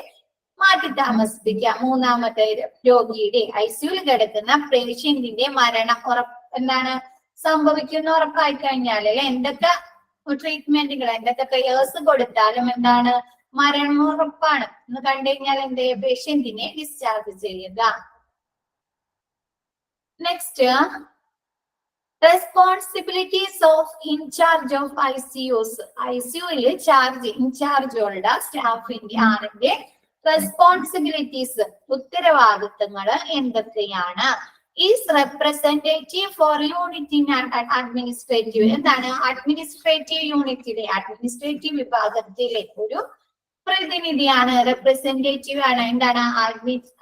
മാറ്റി താമസിപ്പിക്കാം. മൂന്നാമത്തെ രോഗിയുടെ ഐസിയുവിൽ കിടക്കുന്ന പേഷ്യന്റിന്റെ മരണം എന്താണ് സംഭവിക്കുന്ന ഉറപ്പായി കഴിഞ്ഞാൽ എന്തൊക്കെ ട്രീറ്റ്മെന്റുകൾ എന്തൊക്കെ കെയേഴ്സ് കൊടുത്താലും എന്താണ് മരണം ഉറപ്പാണ് എന്ന് കണ്ടു കഴിഞ്ഞാൽ എന്ത് ചെയ്യും, പേഷ്യന്റിനെ ഡിസ്ചാർജ് ചെയ്യുക. Next responsibilities of incharge of ICUs. ഐസിയുയിൽ ഇൻചാർജുള്ള സ്റ്റാഫിന്റെ ആറിന്റെ റെസ്പോൺസിബിലിറ്റീസ് ഉത്തരവാദിത്തങ്ങൾ എന്തൊക്കെയാണ്? Is representative for unit in administrative. എന്താണ് അഡ്മിനിസ്ട്രേറ്റീവ് യൂണിറ്റിലെ അഡ്മിനിസ്ട്രേറ്റീവ് വിഭാഗത്തിലെ ഒരു പ്രതിനിധിയാണ്, റെപ്രസെന്റേറ്റീവ് ആണ്. എന്താണ്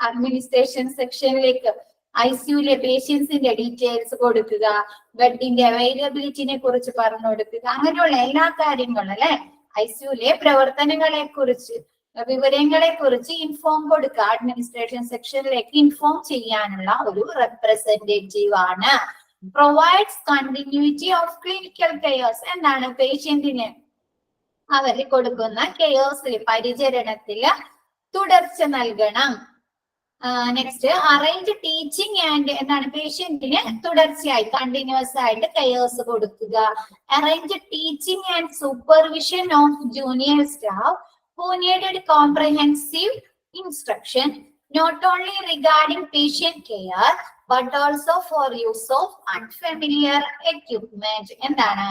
അഡ്മിനിസ്ട്രേഷൻ സെക്ഷനിലേക്ക് ഐസിയുലെ പേഷ്യൻസിന്റെ ഡീറ്റെയിൽസ് കൊടുക്കുക, ബെഡിന്റെ അവൈലബിലിറ്റിനെ കുറിച്ച് പറഞ്ഞു കൊടുക്കുക, അങ്ങനെയുള്ള എല്ലാ കാര്യങ്ങളും അല്ലെ ഐസിയുലെ പ്രവർത്തനങ്ങളെ കുറിച്ച് വിവരങ്ങളെ കുറിച്ച് ഇൻഫോം കൊടുക്കുക. അഡ്മിനിസ്ട്രേഷൻ സെക്ഷനിലേക്ക് ഇൻഫോം ചെയ്യാനുള്ള ഒരു റെപ്രസെന്റേറ്റീവ് ആണ്. Provides continuity of clinical cares. എന്താണ് പേഷ്യന്റിന് അവർ കൊടുക്കുന്ന കെയേഴ്സിൽ പരിചരണത്തില് തുടർച്ച നൽകണം. നെക്സ്റ്റ് അറേഞ്ച് ടീച്ചിങ് ആൻഡ് എന്താണ് പേഷ്യന്റിന് തുടർച്ചയായി കണ്ടിന്യൂസ് ആയിട്ട് കെയേഴ്സ് കൊടുക്കുക. Arrange teaching and supervision of junior staff who needed comprehensive instruction not only regarding patient care but also for use of unfamiliar equipment. എന്താണ്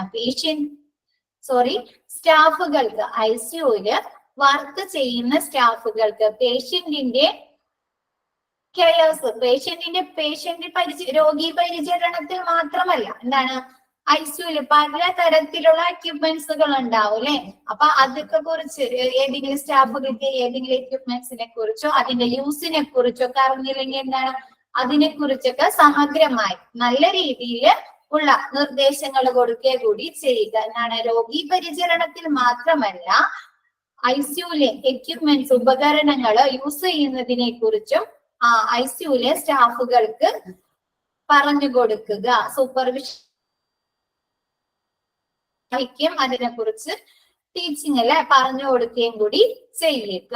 സ്റ്റാഫുകൾക്ക് ഐസിയുവില് work ചെയ്യുന്ന സ്റ്റാഫുകൾക്ക് പേഷ്യന്റിന്റെ കെയേഴ്സ് രോഗി പരിചരണത്തിൽ മാത്രമല്ല, എന്താണ് ഐസിയുല് പല തരത്തിലുള്ള എക്യുപ്മെന്റ്സുകൾ ഉണ്ടാവും അല്ലെ. അപ്പൊ അതൊക്കെ കുറിച്ച് ഏതെങ്കിലും സ്റ്റാഫുകൾക്ക് ഏതെങ്കിലും എക്യുപ്മെന്റ്സിനെ കുറിച്ചോ അതിന്റെ യൂസിനെ കുറിച്ചോ ഒക്കെ അറിഞ്ഞില്ലെങ്കിൽ എന്താണ് അതിനെ കുറിച്ചൊക്കെ സമഗ്രമായി നല്ല രീതിയിൽ ഉള്ള നിർദ്ദേശങ്ങൾ കൊടുക്കുക കൂടി ചെയ്യുക. എന്താണ് രോഗി പരിചരണത്തിൽ മാത്രമല്ല ഐസിയുലെ എക്യുപ്മെന്റ്സ് ഉപകരണങ്ങൾ യൂസ് ചെയ്യുന്നതിനെ കുറിച്ചും ഐസിയുലെ സ്റ്റാഫുകൾക്ക് പറഞ്ഞു കൊടുക്കുക. സൂപ്പർവിഷൻ അതിനെ കുറിച്ച് ടീച്ചിങ് അല്ലെ പറഞ്ഞു കൊടുക്കുകയും കൂടി ചെയ്യുക.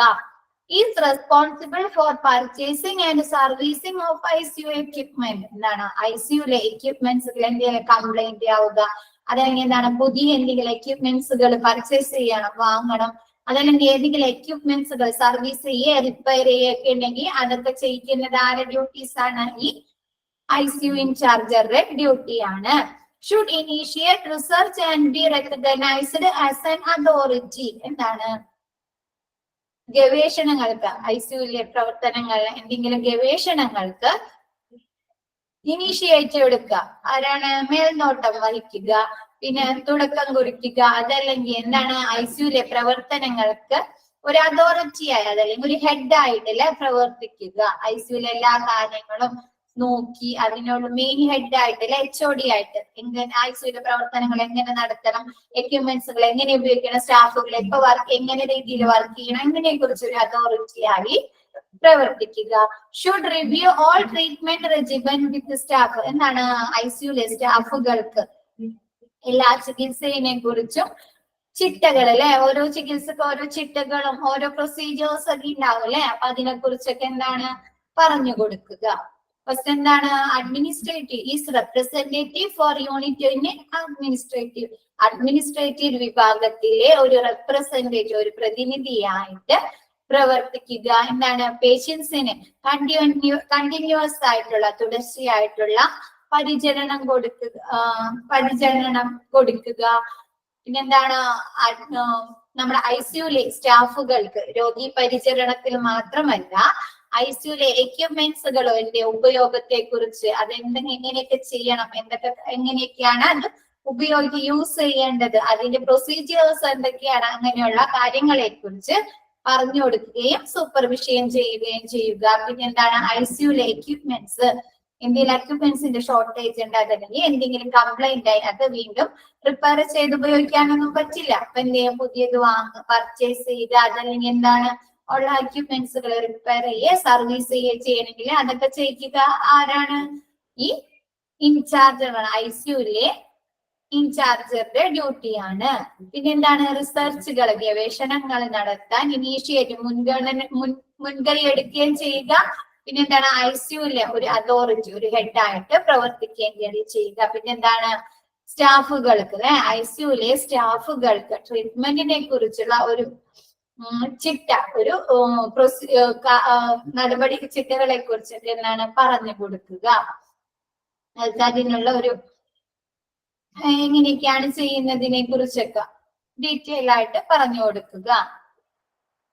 Is responsible for purchasing and servicing of ICU equipment. എന്താണ് ICUലെ എക്യുപ്മെന്റ്സുകൾ എന്തെങ്കിലും കംപ്ലൈന്റ് ആവുക, അതല്ലെങ്കിൽ എന്താണ് പുതിയ എന്തെങ്കിലും എക്യുപ്മെന്റ്സുകൾ പർച്ചേസ് ചെയ്യണം, വാങ്ങണം, അതല്ലെങ്കിൽ ഏതെങ്കിലും എക്യുപ്മെന്റ്സുകൾ സർവീസ് ചെയ്യുക റിപ്പയർ ചെയ്യുകയൊക്കെ ഉണ്ടെങ്കിൽ അതൊക്കെ ചെയ്യിക്കുന്നത് ആരുടെ ഡ്യൂട്ടീസ് ആണ്? ഈ ICU ഇൻചാർജറുടെ ഡ്യൂട്ടിയാണ്. Should initiate research and be recognized as an authority. എന്താണ് ഗവേഷണങ്ങൾക്ക് ICUലെ പ്രവർത്തനങ്ങൾ എന്തെങ്കിലും ഗവേഷണങ്ങൾക്ക് ഇനീഷ്യേറ്റ് എടുക്കുക. ആരാണ്? മേൽനോട്ടം വഹിക്കുക, പിന്നെ തുടക്കം കുറിക്കുക. അതല്ലെങ്കിൽ എന്താണ് ICUലെ പ്രവർത്തനങ്ങൾക്ക് ഒരു അതോറിറ്റിയായി അതല്ലെങ്കിൽ ഒരു ഹെഡായിട്ടല്ലേ പ്രവർത്തിക്കുക. ICUലെ എല്ലാ കാര്യങ്ങളും നോക്കി അതിനോട് മെയിൻ ഹെഡ് ആയിട്ടല്ലേ HOD ആയിട്ട് എങ്ങനെ ICUലെ പ്രവർത്തനങ്ങൾ എങ്ങനെ നടത്തണം, എക്യുപ്മെന്റ്സുകൾ എങ്ങനെ ഉപയോഗിക്കണം, സ്റ്റാഫുകൾ എപ്പോ എങ്ങനെ രീതിയിൽ വർക്ക് ചെയ്യണം, ഇതിനെ കുറിച്ച് ഒരു അതോറിറ്റിയായി പ്രവർത്തിക്കുക. Should review all treatment regimen with staff. എന്താണ് ICUലെ സ്റ്റാഫുകൾക്ക് എല്ലാ ചികിത്സയെ കുറിച്ചും ചിട്ടകൾ അല്ലെ, ഓരോ ചികിത്സക്ക് ഓരോ ചിട്ടകളും ഓരോ പ്രൊസീജിയേഴ്സ് ഒക്കെ ഉണ്ടാവും അല്ലെ. അപ്പൊ അതിനെ കുറിച്ചൊക്കെ എന്താണ് പറഞ്ഞു കൊടുക്കുക. ഫസ്റ്റ് എന്താണ്? Administrative is representative for unit in administrative വിഭാഗത്തിലെ ഒരു റെപ്രസെന്റേറ്റീവ് ഒരു പ്രതിനിധിയായിട്ട് പ്രവർത്തിക്കുക. എന്താണ്? പേഷ്യൻസിന് കണ്ടിന്യൂസ് ആയിട്ടുള്ള തുടർച്ചയായിട്ടുള്ള പരിചരണം കൊടുക്കുക. പിന്നെന്താണ്? നമ്മുടെ ICUലെ സ്റ്റാഫുകൾക്ക് രോഗി പരിചരണത്തിൽ മാത്രമല്ല ICUലെ എക്യുപ്മെന്റ്സുകളുടെ ഉപയോഗത്തെ കുറിച്ച് എങ്ങനെയൊക്കെ ചെയ്യണം, എങ്ങനെയൊക്കെയാണ് അത് യൂസ് ചെയ്യേണ്ടത്, അതിന്റെ പ്രൊസീജിയേഴ്സ് എന്തൊക്കെയാണ്, അങ്ങനെയുള്ള കാര്യങ്ങളെ കുറിച്ച് പറഞ്ഞു കൊടുക്കുകയും സൂപ്പർവിഷൻ ചെയ്യുകയും ചെയ്യുക. പിന്നെ എന്താണ്? ICUലെ എക്യുപ്മെന്റ്സ് എന്തെങ്കിലും എക്യുപ്മെന്റ്സിന്റെ ഷോർട്ടേജ് ഉണ്ട്, അതല്ലെങ്കിൽ എന്തെങ്കിലും കംപ്ലൈന്റ് ആയി അത് വീണ്ടും റിപ്പയർ ചെയ്ത് ഉപയോഗിക്കാനൊന്നും പറ്റില്ല. അപ്പൊ എന്തെങ്കിലും പുതിയത് പർച്ചേസ് ചെയ്ത് അതല്ലെങ്കിൽ എന്താണ് ഉള്ള എക്യുപ്മെന്റ്സുകൾ റിപ്പയർ ചെയ്യുക സർവീസ് ചെയ്യണമെങ്കിൽ അതൊക്കെ ചെയ്യിക്കുക ആരാണ്? ഈ ഇൻചാർജറാണ്. ICUലെ ഇൻചാർജറുടെ ഡ്യൂട്ടിയാണ്. പിന്നെ എന്താണ്? റിസർച്ചുകൾ ഗവേഷണങ്ങൾ നടത്താൻ ഇനീഷ്യേറ്റ് മുൻകൈ എടുക്കുകയും ചെയ്യുക. പിന്നെ എന്താണ്? ICUലെ ഒരു അതോറിറ്റി ഒരു ഹെഡായിട്ട് പ്രവർത്തിക്കുകയും ചെയ്യുക. പിന്നെ എന്താണ്? സ്റ്റാഫുകൾക്ക് ICUലെ സ്റ്റാഫുകൾക്ക് ട്രീറ്റ്മെന്റിനെ കുറിച്ചുള്ള ഒരു ചിട്ട ഒരു നടപടി ചിട്ടകളെ കുറിച്ചൊക്കെ എന്താണ് പറഞ്ഞു കൊടുക്കുക. അതിനുള്ള ഒരു എങ്ങനെയൊക്കെയാണ് ചെയ്യുന്നതിനെ കുറിച്ചൊക്കെ ഡീറ്റെയിൽ ആയിട്ട് പറഞ്ഞു കൊടുക്കുക.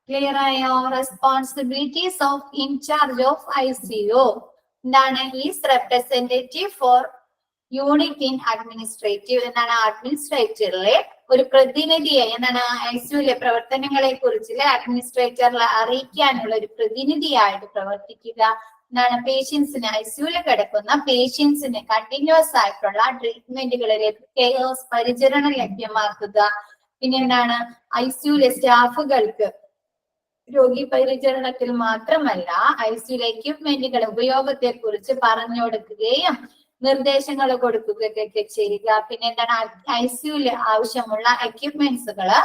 ക്ലിയർ ആയോ? Responsibilities of incharge of ICU. എന്താണ്? Is representative for unit in administrative. എന്താണ്? അഡ്മിനിസ്ട്രേറ്ററിലെ ഒരു പ്രതിനിധിയെ എന്താണ് ICUലെ പ്രവർത്തനങ്ങളെ കുറിച്ച് അഡ്മിനിസ്ട്രേറ്ററിനെ അറിയിക്കാനുള്ള ഒരു പ്രതിനിധിയായിട്ട് പ്രവർത്തിക്കുക. എന്താണ്? പേഷ്യൻസിന് ICUല് കിടക്കുന്ന പേഷ്യൻസിന് കണ്ടിന്യൂസ് ആയിട്ടുള്ള ട്രീറ്റ്മെന്റുകളിലേക്ക് കെയേഴ്സ് പരിചരണം ലഭ്യമാക്കുക. പിന്നെ എന്താണ്? ICUലെ സ്റ്റാഫുകൾക്ക് രോഗി പരിചരണത്തിൽ മാത്രമല്ല ICUലെ എക്യുപ്മെന്റുകളുടെ ഉപയോഗത്തെ കുറിച്ച് പറഞ്ഞു കൊടുക്കുകയും നിർദ്ദേശങ്ങൾ കൊടുക്കുകയൊക്കെ ചെയ്യുക. പിന്നെ എന്താണ്? ICUല് ആവശ്യമുള്ള എക്യുപ്മെന്റ്സുകള്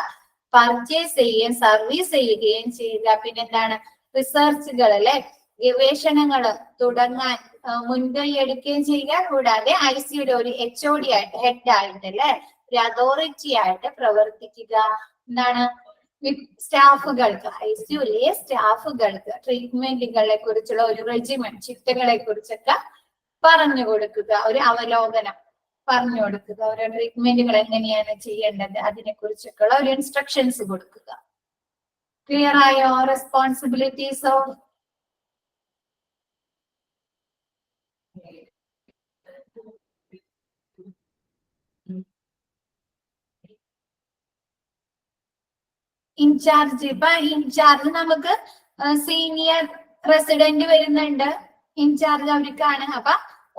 പർച്ചേസ് ചെയ്യുകയും സർവീസ് ചെയ്യുകയും ചെയ്യുക. പിന്നെ എന്താണ്? റിസർച്ചുകൾ അല്ലെ ഗവേഷണങ്ങൾ തുടങ്ങാൻ മുൻകൈ എടുക്കുകയും ചെയ്യുക. കൂടാതെ ICUയുടെ ഒരു HOD ആയിട്ട് ഹെഡായിട്ട് അല്ലെ ഒരു അതോറിറ്റി ആയിട്ട് പ്രവർത്തിക്കുക. എന്താണ്? സ്റ്റാഫുകൾക്ക് ICUലെ സ്റ്റാഫുകൾക്ക് ട്രീറ്റ്മെന്റുകളെ കുറിച്ചുള്ള ഒരു റെജിമെൻ ചിട്ടകളെ കുറിച്ചൊക്കെ പറഞ്ഞു കൊടുക്കുക. ഒരു അവലോകനം പറഞ്ഞു കൊടുക്കുക. ഓരോ ട്രീറ്റ്മെന്റുകൾ എങ്ങനെയാണ് ചെയ്യേണ്ടത് അതിനെ കുറിച്ചൊക്കെയുള്ള ഒരു ഇൻസ്ട്രക്ഷൻസ് കൊടുക്കുക. ക്ലിയർ ആയോ? Responsibilities of incharge. ഇപ്പൊ ഇൻചാർജ് നമുക്ക് സീനിയർ റെസിഡന്റ് വരുന്നുണ്ട്, ഇൻചാർജ് അവർക്കാണ്. അപ്പൊ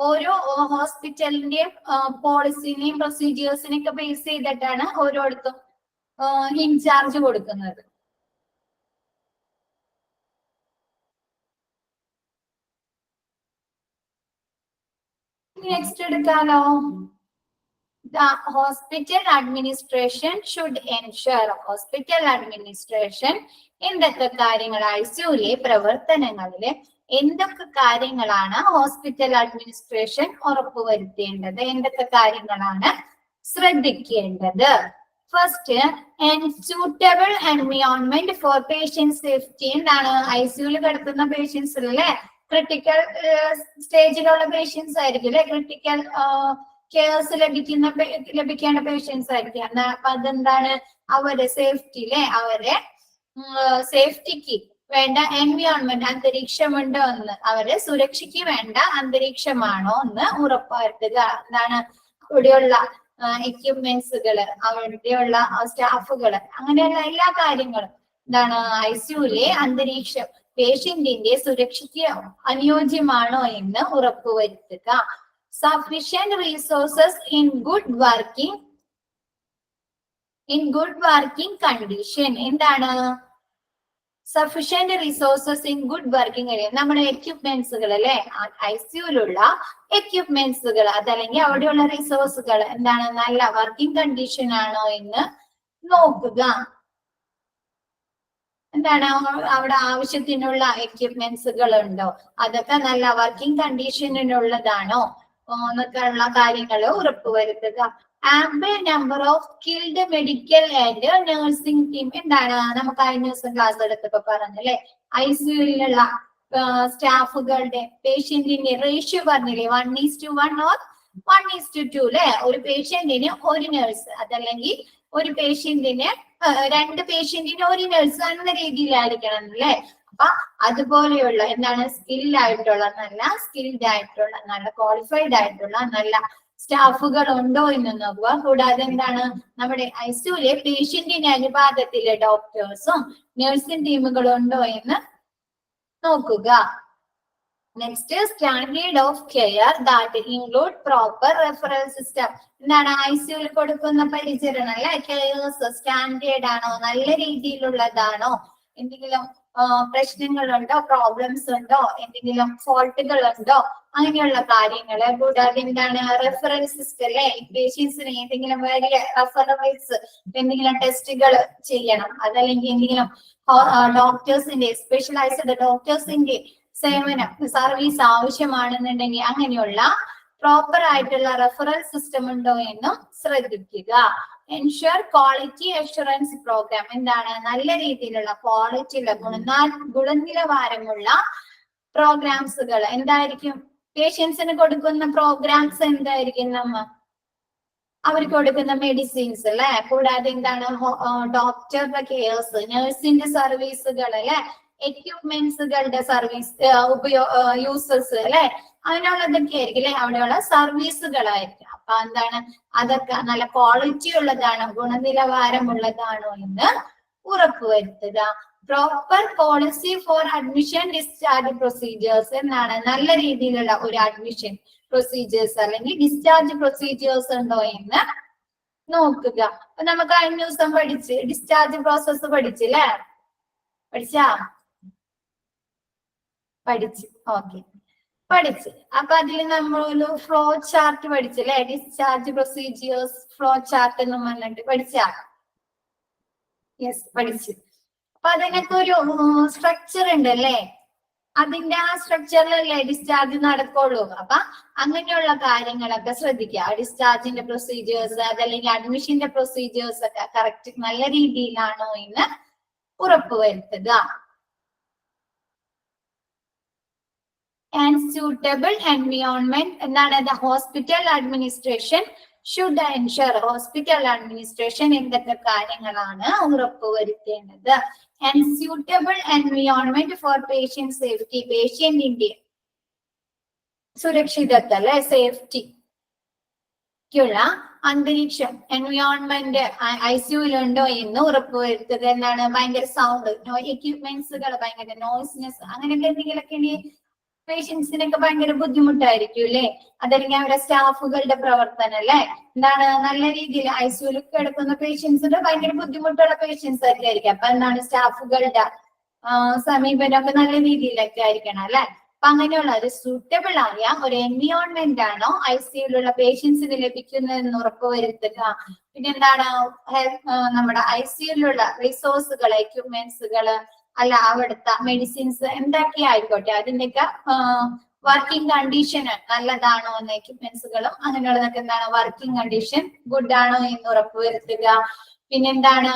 ഓരോ ഹോസ്പിറ്റലിന്റെയും പോളിസിനെയും പ്രൊസീജിയേഴ്സിനെയൊക്കെ ബേസ് ചെയ്തിട്ടാണ് ഓരോരുത്തും ഇൻചാർജ് കൊടുക്കുന്നത്. നെക്സ്റ്റ് എടുക്കാലോ. The hospital administration should ensure. Hospital administration എന്തൊക്കെ കാര്യങ്ങൾ ഐസിയുലെ പ്രവർത്തനങ്ങളിലെ എന്തൊക്കെ കാര്യങ്ങളാണ് ഹോസ്പിറ്റൽ അഡ്മിനിസ്ട്രേഷൻ ഉറപ്പുവരുത്തേണ്ടത്, എന്തൊക്കെ കാര്യങ്ങളാണ് ശ്രദ്ധിക്കേണ്ടത്? First, suitable environment for patient safety. എന്താണ് ഐസിയുല് കിടക്കുന്ന പേഷ്യൻസ് അല്ലേ, ക്രിട്ടിക്കൽ സ്റ്റേജിലുള്ള പേഷ്യൻസ് ആയിരിക്കും അല്ലെ, ക്രിട്ടിക്കൽ കെയർസ് ലഭിക്കേണ്ട പേഷ്യൻസ് ആയിരിക്കും. അപ്പൊ അതെന്താണ് അവരെ സേഫ്റ്റി അല്ലെ, അവരെ സേഫ്റ്റിക്ക് വേണ്ട എൻവയോൺമെന്റ് അന്തരീക്ഷമുണ്ടോ എന്ന്, അവരെ സുരക്ഷയ്ക്ക് വേണ്ട അന്തരീക്ഷമാണോ എന്ന് ഉറപ്പുവരുത്തുക. എന്താണ് ഇവിടെയുള്ള എക്യുപ്മെന്റ്സുകള്, അവിടെയുള്ള സ്റ്റാഫുകള്, അങ്ങനെയുള്ള എല്ലാ കാര്യങ്ങളും എന്താണ് ഐസിയുലെ അന്തരീക്ഷം പേഷ്യന്റിന്റെ സുരക്ഷയ്ക്ക് അനുയോജ്യമാണോ എന്ന് ഉറപ്പുവരുത്തുക. Sufficient resources in good working condition. എന്താണ് sufficient resources in good working area? നമ്മുടെ എക്യുപ്മെന്റ്സുകൾ അല്ലെ, ഐസിയുലുള്ള എക്യുപ്മെന്റ്സുകൾ അതല്ലെങ്കിൽ അവിടെയുള്ള റിസോഴ്സുകൾ എന്താണ് നല്ല വർക്കിംഗ് കണ്ടീഷൻ ആണോ എന്ന് നോക്കുക. എന്താണ് അവിടെ ആവശ്യത്തിനുള്ള എക്യുപ്മെന്റ്സുകൾ ഉണ്ടോ, അതൊക്കെ നല്ല വർക്കിംഗ് കണ്ടീഷനിലുള്ളതാണോ എന്നൊക്കെയുള്ള കാര്യങ്ങൾ ഉറപ്പുവരുത്തുക. Ample number of skilled medical and nursing team. എന്താണ് നമുക്ക് കഴിഞ്ഞ ദിവസം ക്ലാസ് എടുത്തപ്പോ പറഞ്ഞല്ലേ, ഐസിയുയിലുള്ള സ്റ്റാഫുകളുടെ പേഷ്യന്റിന്റെ റേഷ്യോ പറഞ്ഞില്ലേ, 1:1 or 1:2 അല്ലെ. ഒരു പേഷ്യന്റിന് ഒരു നഴ്സ് അതല്ലെങ്കിൽ ഒരു പേഷ്യന്റിന് 2 പേഷ്യന്റിന് ഒരു നഴ്സ് എന്ന രീതിയിലായിരിക്കണം അല്ലേ. അപ്പൊ അതുപോലെയുള്ള എന്താണ് സ്കിൽഡ് ആയിട്ടുള്ള നല്ല ക്വാളിഫൈഡ് ആയിട്ടുള്ള നല്ല സ്റ്റാഫുകൾ ഉണ്ടോ എന്ന് നോക്കുക. കൂടാതെ എന്താണ് നമ്മുടെ ഐസിയുലെ പേഷ്യന്റിന്റെ അനുപാതത്തിലെ ഡോക്ടേഴ്സും നഴ്സിംഗ് ടീമുകളും ഉണ്ടോ എന്ന് നോക്കുക. Next, standard of care that include proper referral system. എന്താണ് ഐസിയുൽ കൊടുക്കുന്ന പരിചരണം അല്ലെ, കെയർസ് സ്റ്റാൻഡേർഡ് ആണോ, നല്ല രീതിയിലുള്ളതാണോ, എന്തെങ്കിലും പ്രശ്നങ്ങളുണ്ടോ, പ്രോബ്ലംസ് ഉണ്ടോ, എന്തെങ്കിലും ഫോൾട്ടുകൾ ഉണ്ടോ, അങ്ങനെയുള്ള കാര്യങ്ങള്. കൂടാതെ എന്താണ് റെഫറൽ സിസ്റ്റം അല്ലെ, പേഷ്യൻസിന് ഏതെങ്കിലും വലിയ റെഫറൽസ് എന്തെങ്കിലും ടെസ്റ്റുകൾ ചെയ്യണം അതല്ലെങ്കിൽ എന്തെങ്കിലും ഡോക്ടേഴ്സിന്റെ സ്പെഷ്യലൈസ്ഡ് ഡോക്ടേഴ്സിന്റെ സേവനം സർവീസ് ആവശ്യമാണെന്നുണ്ടെങ്കിൽ അങ്ങനെയുള്ള പ്രോപ്പർ ആയിട്ടുള്ള റെഫറൽ സിസ്റ്റം ഉണ്ടോ എന്നും ശ്രദ്ധിക്കുക. Ensure quality assurance programme. എന്താണ് നല്ല രീതിയിലുള്ള ക്വാളിറ്റിയുള്ള ഗുണനിലവാരമുള്ള പ്രോഗ്രാംസുകൾ എന്തായിരിക്കും പേഷ്യൻസിന് കൊടുക്കുന്ന പ്രോഗ്രാംസ് എന്തായിരിക്കും അവർക്ക് കൊടുക്കുന്ന മെഡിസിൻസ് അല്ലെ. കൂടാതെ എന്താണ് ഡോക്ടറുടെ കെയർസ്, നഴ്സിന്റെ സർവീസുകൾ അല്ലെ, എക്യുപ്മെന്റ്സുകളുടെ സർവീസ് യൂസേഴ്സ് അല്ലെ, അതിനുള്ളതൊക്കെ ആയിരിക്കും അല്ലെ, അവിടെയുള്ള സർവീസുകളായിരിക്കും. അപ്പൊ എന്താണ് അതൊക്കെ നല്ല ക്വാളിറ്റി ഉള്ളതാണോ, ഗുണനിലവാരമുള്ളതാണോ എന്ന് ഉറപ്പുവരുത്തുക. Proper policy for admission discharge procedures. എന്നാണ് നല്ല രീതിയിലുള്ള ഒരു അഡ്മിഷൻ പ്രൊസീജിയേഴ്സ് അല്ലെങ്കിൽ ഡിസ്ചാർജ് പ്രൊസീജിയേഴ്സ് ഉണ്ടോ എന്ന് നോക്കുക. അപ്പൊ നമുക്ക് കഴിഞ്ഞ ദിവസം ഡിസ്ചാർജ് പ്രോസസ് പഠിച്ചില്ലേ, പഠിച്ച് അപ്പൊ അതിൽ നമ്മളൊരു ഫ്ലോ ചാർട്ട് പഠിച്ചല്ലേ, ഡിസ്ചാർജ് പ്രൊസീജിയേഴ്സ് ഫ്ലോ ചാർട്ട് എന്ന് പറഞ്ഞിട്ട് പഠിച്ചു. അപ്പൊ അതിനൊക്കെ ഒരു സ്ട്രക്ചർ ഉണ്ട് അല്ലേ, അതിന്റെ ആ സ്ട്രക്ചറിലല്ലേ ഡിസ്ചാർജ് നടക്കുള്ളൂ. അപ്പൊ അങ്ങനെയുള്ള കാര്യങ്ങളൊക്കെ ശ്രദ്ധിക്കുക. ഡിസ്ചാർജിന്റെ പ്രൊസീജിയേഴ്സ് അതല്ലെങ്കിൽ അഡ്മിഷന്റെ പ്രൊസീജിയേഴ്സ് ഒക്കെ കറക്റ്റ് നല്ല രീതിയിലാണോ എന്ന് ഉറപ്പുവരുത്തുക. And suitable environment. എന്താണ് the hospital administration should ensure. Hospital administration എന്തൊക്കെ കാര്യങ്ങളാണ് ഉറപ്പുവരുത്തേണ്ടത്? And suitable environment for patient safety. പേഷ്യന്റിന്റെ സുരക്ഷിതത്വം അല്ലെ, സേഫ്റ്റിക്കുള്ള അന്തരീക്ഷം എൻവയോൺമെന്റ് ഐസിയുലുണ്ടോ എന്ന് ഉറപ്പുവരുത്തുക. എന്താണ് ഭയങ്കര സൗണ്ട്, എക്യുപ്മെന്റ്സുകൾ ഭയങ്കര നോയ്സ്നെസ്, അങ്ങനെയൊക്കെ എന്തെങ്കിലുമൊക്കെ പേഷ്യൻസിനൊക്കെ ഭയങ്കര ബുദ്ധിമുട്ടായിരിക്കും അല്ലെ. അതല്ലെങ്കിൽ അവരുടെ സ്റ്റാഫുകളുടെ പ്രവർത്തനം അല്ലെ. എന്താണ് നല്ല രീതിയിൽ ഐസിയുയിൽ കിടക്കുന്ന പേഷ്യൻസിന് ഭയങ്കര ബുദ്ധിമുട്ടുള്ള പേഷ്യൻസ് ഒക്കെ ആയിരിക്കും. അപ്പൊ എന്താണ് സ്റ്റാഫുകളുടെ സമീപനമൊക്കെ നല്ല രീതിയിലൊക്കെ ആയിരിക്കണം അല്ലെ. അപ്പൊ അങ്ങനെയുള്ള ഒരു സൂട്ടബിൾ ആയ ഒരു എൻവിയോൺമെന്റ് ആണോ ഐസിയുലുള്ള പേഷ്യൻസിന് ലഭിക്കുന്നതെന്ന് ഉറപ്പുവരുത്തുക. പിന്നെ എന്താണ് നമ്മുടെ ഐസിയുലുള്ള റിസോഴ്സുകൾ, എക്യുപ്മെന്റ്സുകൾ, അല്ല അവിടുത്തെ മെഡിസിൻസ് എന്തൊക്കെ ആയിക്കോട്ടെ അതിന്റെയൊക്കെ വർക്കിംഗ് കണ്ടീഷൻ നല്ലതാണോ എന്ന്, എക്യുപ്മെന്റ്സുകളും അങ്ങനെയുള്ളതൊക്കെ എന്താണ് വർക്കിംഗ് കണ്ടീഷൻ ഗുഡ് ആണോ എന്ന് ഉറപ്പുവരുത്തുക. പിന്നെന്താണ്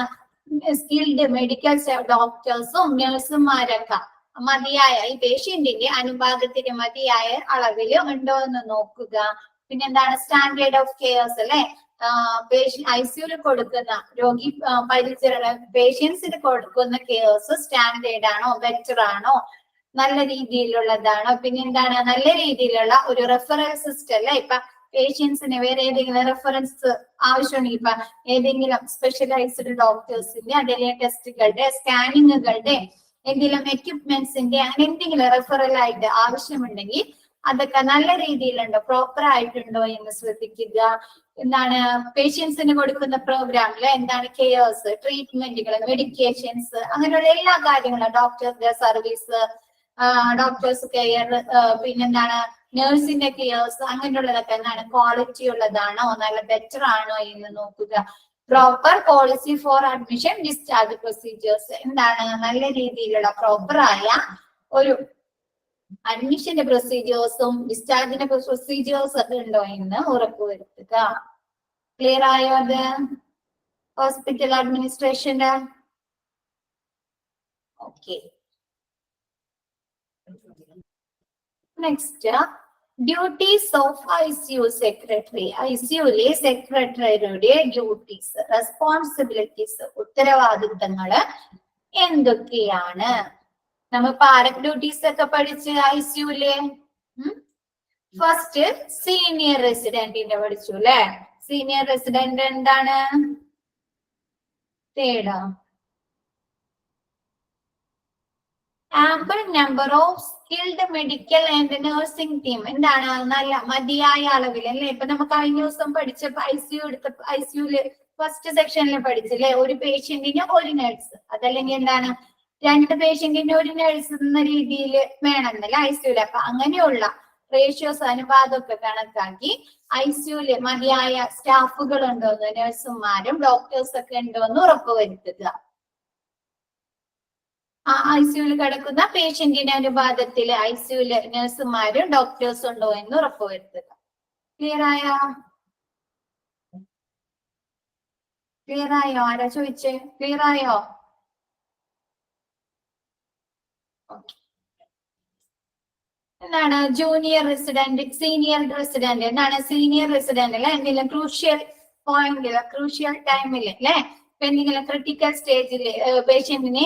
സ്കിൽഡ് മെഡിക്കൽ ഡോക്ടേഴ്സും നഴ്സുമാരൊക്കെ മതിയായ ഈ പേഷ്യന്റിന്റെ അനുപാതത്തിന് മതിയായ അളവിൽ ഉണ്ടോ എന്ന് നോക്കുക. പിന്നെന്താണ് സ്റ്റാൻഡേർഡ് ഓഫ് കെയർസ് അല്ലെ. ഐസിയുയിൽ കൊടുക്കുന്ന രോഗി പരിചരണ പേഷ്യൻസിന് കൊടുക്കുന്ന കെയർസ് സ്റ്റാൻഡേർഡ് ആണോ, ബെറ്റർ ആണോ, നല്ല രീതിയിലുള്ളതാണോ. പിന്നെന്താണ് നല്ല രീതിയിലുള്ള ഒരു റെഫറൽ സിസ്റ്റം അല്ലെ. ഇപ്പൊ പേഷ്യൻസിന് വേറെ ഏതെങ്കിലും റെഫറൻസ് ആവശ്യമുണ്ടെങ്കിൽ ഇപ്പൊ ഏതെങ്കിലും സ്പെഷ്യലൈസ്ഡ് ഡോക്ടേഴ്സിന്റെ അല്ലെങ്കിൽ ടെസ്റ്റുകളുടെ സ്കാനിങ്ങുകളുടെ എന്തെങ്കിലും എക്യുപ്മെന്റ്സിന്റെ അങ്ങനെ എന്തെങ്കിലും റെഫറൽ ആയിട്ട് ആവശ്യമുണ്ടെങ്കിൽ അതൊക്കെ നല്ല രീതിയിലുണ്ടോ, പ്രോപ്പർ ആയിട്ടുണ്ടോ എന്ന് ശ്രദ്ധിക്കുക. എന്താണ് പേഷ്യൻസിന് കൊടുക്കുന്ന പ്രോഗ്രാമില് എന്താണ് കെയർസ്, ട്രീറ്റ്മെന്റുകൾ, മെഡിക്കേഷൻസ്, അങ്ങനെയുള്ള എല്ലാ കാര്യങ്ങളും, ഡോക്ടറുടെ സർവീസ്, ഡോക്ടേഴ്സ് കെയർ, പിന്നെന്താണ് നഴ്സിന്റെ കെയർസ്, അങ്ങനെയുള്ളതൊക്കെ എന്താണ് ക്വാളിറ്റി ഉള്ളതാണോ, നല്ല ബെറ്റർ ആണോ എന്ന് നോക്കുക. Proper policy for admission, discharge procedures, എന്താണ് നല്ല രീതിയിലുള്ള പ്രോപ്പർ ആയ ഒരു അഡ്മിഷന്റെ പ്രൊസീജിയേഴ്സും ഡിസ്ചാർജിന്റെ പ്രൊസീജിയേഴ്സ് ഒക്കെ ഉണ്ടോ എന്ന് ഉറപ്പുവരുത്തുക. ക്ലിയർ ആയോ അത് ഹോസ്പിറ്റൽ അഡ്മിനിസ്ട്രേഷന്റെ? Okay. Next duties of ICU secretary. ICUലെ സെക്രട്ടറിയുടെ ഡ്യൂട്ടീസ്, റെസ്പോൺസിബിലിറ്റീസ്, ഉത്തരവാദിത്തങ്ങള് എന്തൊക്കെയാണ്? നമ്മൾ പാരക് ഡ്യൂട്ടീസ് ഒക്കെ പഠിച്ച് ICUലെ ഫസ്റ്റ് സീനിയർ റെസിഡന്റിന്റെ പഠിച്ചു അല്ലെ. സീനിയർ റെസിഡന്റ് എന്താണ്? Third ample number of skilled medical and nursing team, എന്താണ് നല്ല മതിയായ അളവിൽ അല്ലെ. ഇപ്പൊ നമുക്ക് കഴിഞ്ഞ ദിവസം പഠിച്ചപ്പോ ICUല് ഫസ്റ്റ് സെക്ഷനിൽ പഠിച്ചില്ലേ, ഒരു പേഷ്യന്റിന് ഒരു നഴ്സ്, അതല്ലെങ്കിൽ എന്താണ് 2 പേഷ്യന്റിന് ഒരു നഴ്സ് എന്ന രീതിയിൽ വേണമെന്നല്ല ICUല്. അപ്പൊ അങ്ങനെയുള്ള റേഷ്യോസ് അനുപാതമൊക്കെ കണക്കാക്കി ICUല് മതിയായ സ്റ്റാഫുകൾ ഉണ്ടോന്ന്, നഴ്സുമാരും ഡോക്ടേഴ്സ് ഒക്കെ ഉണ്ടോന്ന് ഉറപ്പുവരുത്തുക. ICUല് കിടക്കുന്ന പേഷ്യന്റിന്റെ അനുപാതത്തില് ICUല് നഴ്സുമാരും ഡോക്ടേഴ്സും ഉണ്ടോ എന്ന് ഉറപ്പുവരുത്തുക. ക്ലിയർ ആയോ? ക്ലിയർ ആയോ? ആരാ ചോദിച്ചേ? ക്ലിയർ ആയോ? എന്താണ് ജൂനിയർ റെസിഡന്റ്, സീനിയർ റെസിഡന്റ്? എന്താണ് സീനിയർ റെസിഡന്റ് അല്ലെ. എന്തെങ്കിലും ക്രൂഷ്യൽ പോയിന്റില്, ക്രൂഷ്യൽ ടൈമില് അല്ലെ, എന്തെങ്കിലും ക്രിട്ടിക്കൽ സ്റ്റേജില് പേഷ്യന്റിന്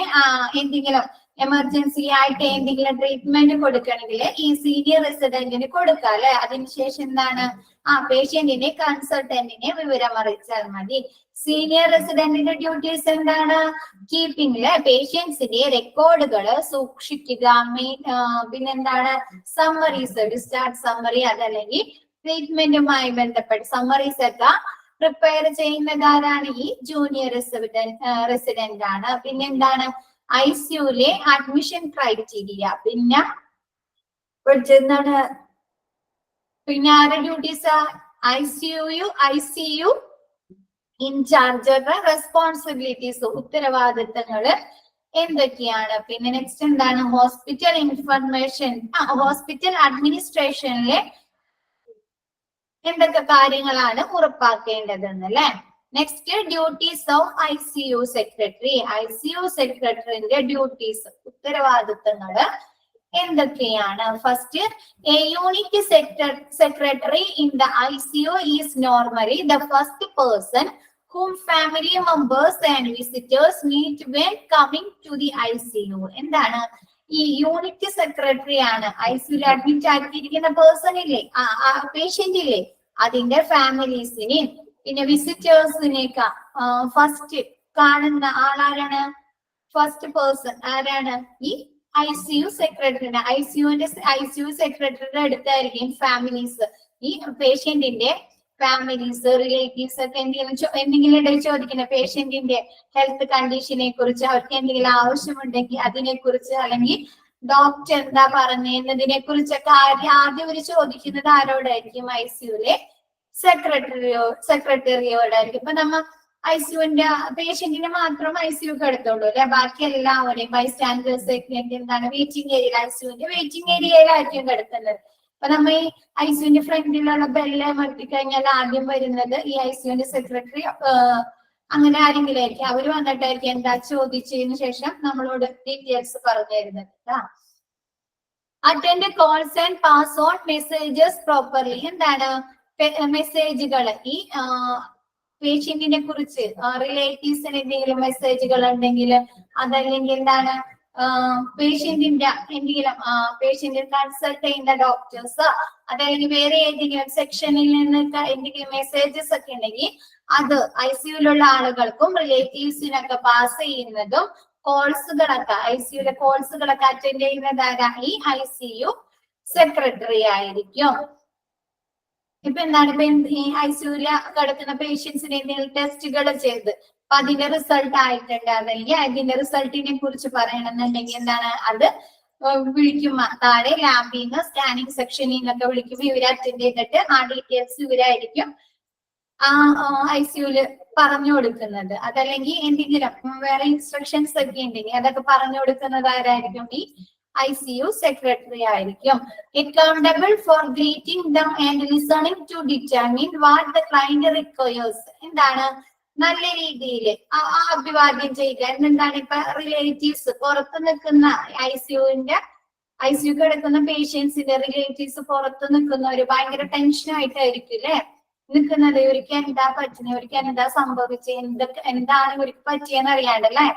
എന്തെങ്കിലും എമർജൻസി ആയിട്ട് എന്തെങ്കിലും ട്രീറ്റ്മെന്റ് കൊടുക്കണമെങ്കിൽ ഈ സീനിയർ റെസിഡന്റിന് കൊടുക്കാം അല്ലെ. അതിനുശേഷം എന്താണ് പേഷ്യന്റിനെ കൺസൾട്ടന്റിനെ വിവരം അറിയിച്ചാൽ മതി. സീനിയർ റെസിഡന്റിന്റെ ഡ്യൂട്ടീസ് എന്താണ്? കീപ്പിംഗില് പേഷ്യൻസിന്റെ റെക്കോർഡുകൾ സൂക്ഷിക്കുക. പിന്നെന്താണ് സമ്മറീസ്, ഡിസ്ചാർജ് സമ്മറി, അതല്ലെങ്കിൽ ട്രീറ്റ്മെന്റുമായി ബന്ധപ്പെട്ട് സമ്മറീസ് ഒക്കെ പ്രിപ്പയർ ചെയ്യുന്നതാരാണ്? ഈ ജൂനിയർ റെസിഡന്റ് ആണ്. പിന്നെന്താണ് ICUലെ അഡ്മിഷൻ ക്രൈറ്റീരിയ, പിന്നെ പിന്നെ ആരുടെ ഡ്യൂട്ടീസ്? ICU ഇൻചാർജറുടെ റെസ്പോൺസിബിലിറ്റീസ്, ഉത്തരവാദിത്തങ്ങള് എന്തൊക്കെയാണ്? പിന്നെ നെക്സ്റ്റ് എന്താണ്? ഹോസ്പിറ്റൽ ഇൻഫർമേഷൻ, ഹോസ്പിറ്റൽ അഡ്മിനിസ്ട്രേഷനിലെ എന്തൊക്കെ കാര്യങ്ങളാണ് ഉറപ്പാക്കേണ്ടതെന്ന് അല്ലെ. Next duties of ICU secretary. ICU സെക്രട്ടറിന്റെ ഡ്യൂട്ടീസ്, ഉത്തരവാദിത്തങ്ങള് എന്തൊക്കെയാണ്? First, a unit secretary in the ICU is normally the first person whom family members and visitors meet when coming to the ICU. എന്താണ് ഈ unit secretary ആണ് ICUൽ admit ആക്കിയിരിക്കുന്ന person ഇല്ലേ, patient ഇല്ലേ, അതിന്റെ ഫാമിലീസിനെയും പിന്നെ വിസിറ്റേഴ്സിനേക്ക് ഫസ്റ്റ് കാണുന്ന ആളാരാണ്? ഫസ്റ്റ് പേഴ്സൺ ആരാണ്? ഈ ICU സെക്രട്ടറിയുടെ ICU സെക്രട്ടറിയുടെ അടുത്തായിരിക്കും ഫാമിലീസ്, ഈ പേഷ്യന്റിന്റെ ഫാമിലീസ്, റിലേറ്റീവ്സ് ഒക്കെ എന്തെങ്കിലും ഇടയിൽ ചോദിക്കുന്ന പേഷ്യന്റിന്റെ ഹെൽത്ത് കണ്ടീഷനെ കുറിച്ച്, അവർക്ക് എന്തെങ്കിലും ആവശ്യമുണ്ടെങ്കിൽ അതിനെ കുറിച്ച്, അല്ലെങ്കിൽ ഡോക്ടർ എന്താ പറഞ്ഞതിനെ കുറിച്ചൊക്കെ ആദ്യം ഒരു ചോദിക്കുന്നത് ആരോടായിരിക്കും? ICUലെ സെക്രട്ടറിയോടായിരിക്കും. ഇപ്പൊ നമ്മ ICUവിന്റെ പേഷ്യന്റിനെ മാത്രം ICUക്ക് എടുത്തോളൂ അല്ലെ, ബാക്കി എല്ലാവരെയും ബൈസ്റ്റാൻഡേഴ്സ് ഒക്കെ എന്താണ് വെയിറ്റിംഗ് ഏരിയ, ICUവിന്റെ വെയിറ്റിംഗ് ഏരിയയിലായിരിക്കും കിടക്കുന്നത്. അപ്പൊ നമ്മ ഈ ICUവിന്റെ ഫ്രണ്ടിലുള്ള ബെല്ല് അമർത്തി കഴിഞ്ഞാൽ ആദ്യം വരുന്നത് ഈ ICUവിന്റെ സെക്രട്ടറി അങ്ങനെ ആരെങ്കിലും ആയിരിക്കും. അവര് വന്നിട്ടായിരിക്കും എന്താ ചോദിച്ചതിന് ശേഷം നമ്മളോട് ഡീറ്റെയിൽസ് പറഞ്ഞു തരുന്നത്. Attend calls and pass on messages properly. എന്താണ് മെസ്സേജുകൾ? ഈ പേഷ്യന്റിനെ കുറിച്ച് റിലേറ്റീവ്സിന് എന്തെങ്കിലും മെസ്സേജുകൾ ഉണ്ടെങ്കിൽ, അതല്ലെങ്കിൽ എന്താണ് പേഷ്യന്റിന്റെ എന്തെങ്കിലും പേഷ്യന്റിനെ കൺസൾട്ട് ചെയ്യുന്ന ഡോക്ടേഴ്സ്, അതല്ലെങ്കിൽ വേറെ ഏതെങ്കിലും സെക്ഷനിൽ നിന്നൊക്കെ എന്തെങ്കിലും മെസ്സേജസ് ഒക്കെ ഉണ്ടെങ്കിൽ അത് ICUവിലുള്ള ആളുകൾക്കും റിലേറ്റീവ്സിനൊക്കെ പാസ് ചെയ്യുന്നതും കോൾസുകളൊക്കെ ICUവിലെ കോൾസുകളൊക്കെ അറ്റൻഡ് ചെയ്യുന്നതാരാ? ഈ ICU സെക്രട്ടറി ആയിരിക്കും. ഇപ്പൊ എന്താണ്? ഇപ്പൊ ഈ ICUവിൽ കിടക്കുന്ന പേഷ്യൻസിന് എന്തെങ്കിലും ടെസ്റ്റുകൾ ചെയ്ത് അപ്പൊ അതിന്റെ റിസൾട്ട് ആയിട്ടുണ്ട്, അല്ലെങ്കിൽ അതിന്റെ റിസൾട്ടിനെ കുറിച്ച് പറയണമെന്നുണ്ടെങ്കിൽ എന്താണ്? അത് വിളിക്കും താഴെ ലാബിൽ നിന്ന്, സ്കാനിങ് സെക്ഷനിൽ നിന്നൊക്കെ വിളിക്കുമ്പോൾ ഇവരെ അറ്റൻഡ് ചെയ്തിട്ട് ആ ഡീറ്റെയിൽസ് ഇവരായിരിക്കും ICUവില് പറഞ്ഞു കൊടുക്കുന്നത്. അതല്ലെങ്കിൽ എന്തെങ്കിലും വേറെ ഇൻസ്ട്രക്ഷൻസ് ഒക്കെ ഉണ്ടെങ്കിൽ അതൊക്കെ പറഞ്ഞു കൊടുക്കുന്നത് ആരായിരിക്കും? ഈ ICU സെക്രട്ടറി ആയിരിക്കും. Accountable for greeting them and listening to determine what the client requires. എന്താണ്? നല്ല രീതിയിൽ അഭിവാദ്യം ചെയ്യുക. എന്താണ്? ഇപ്പൊ റിലേറ്റീവ്സ് പുറത്ത് നിൽക്കുന്ന ICU കിടക്കുന്ന പേഷ്യൻസിന്റെ റിലേറ്റീവ്സ് പുറത്ത് നിൽക്കുന്നവര് ഭയങ്കര ടെൻഷനായിട്ടായിരിക്കും അല്ലെ നിൽക്കുന്നത്. ഇവർക്ക് എന്താ പറ്റുന്നത്, ഇവർക്ക് എന്താ സംഭവിച്ചത്, എന്താണ് ഇവർക്ക് പറ്റിയെന്ന് അറിയാണ്ടല്ലേ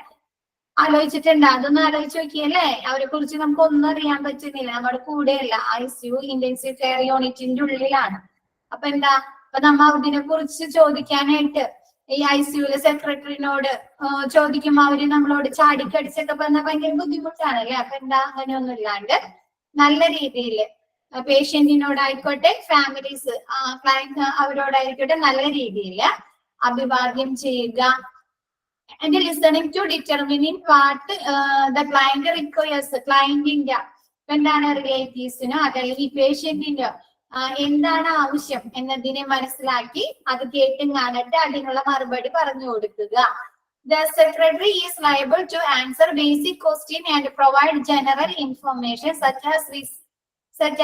ആലോചിച്ചിട്ടുണ്ട്. അതൊന്നും ആലോചിച്ച് നോക്കിയല്ലേ? അവരെ കുറിച്ച് നമുക്ക് ഒന്നും അറിയാൻ പറ്റുന്നില്ല. നമ്മുടെ കൂടെയല്ല, ICU ഇന്റൻസീവ് കെയർ യൂണിറ്റിന്റെ ഉള്ളിലാണ്. അപ്പൊ എന്താ? അപ്പൊ നമ്മ അതിനെ കുറിച്ച് ചോദിക്കാനായിട്ട് ഈ ICUവിലെ സെക്രട്ടറിനോട് ചോദിക്കുമ്പോ അവര് നമ്മളോട് ചാടിക്കടിച്ചൊക്കെ പറഞ്ഞാൽ ഭയങ്കര ബുദ്ധിമുട്ടാണല്ലേ. അപ്പൊ എന്താ? അങ്ങനെയൊന്നും ഇല്ലാണ്ട് നല്ല രീതിയിൽ പേഷ്യന്റിനോടായിക്കോട്ടെ, ഫാമിലീസ് ക്ലയന്റ് അവരോടായിക്കോട്ടെ നല്ല രീതിയിൽ അഭിവാദ്യം ചെയ്യുക. And listening to determining what the client requires. ക്ലയന്റിന്റെ എന്താണ് റിലേറ്റീവ്സിനോ അതല്ലെങ്കിൽ ഈ പേഷ്യന്റിന്റെ എന്താണ് ആവശ്യം എന്നതിനെ മനസ്സിലാക്കി അത് കേട്ടും കാണട്ടെ അതിനുള്ള മറുപടി പറഞ്ഞു കൊടുക്കുക. The secretary is liable to answer basic question and provide general information such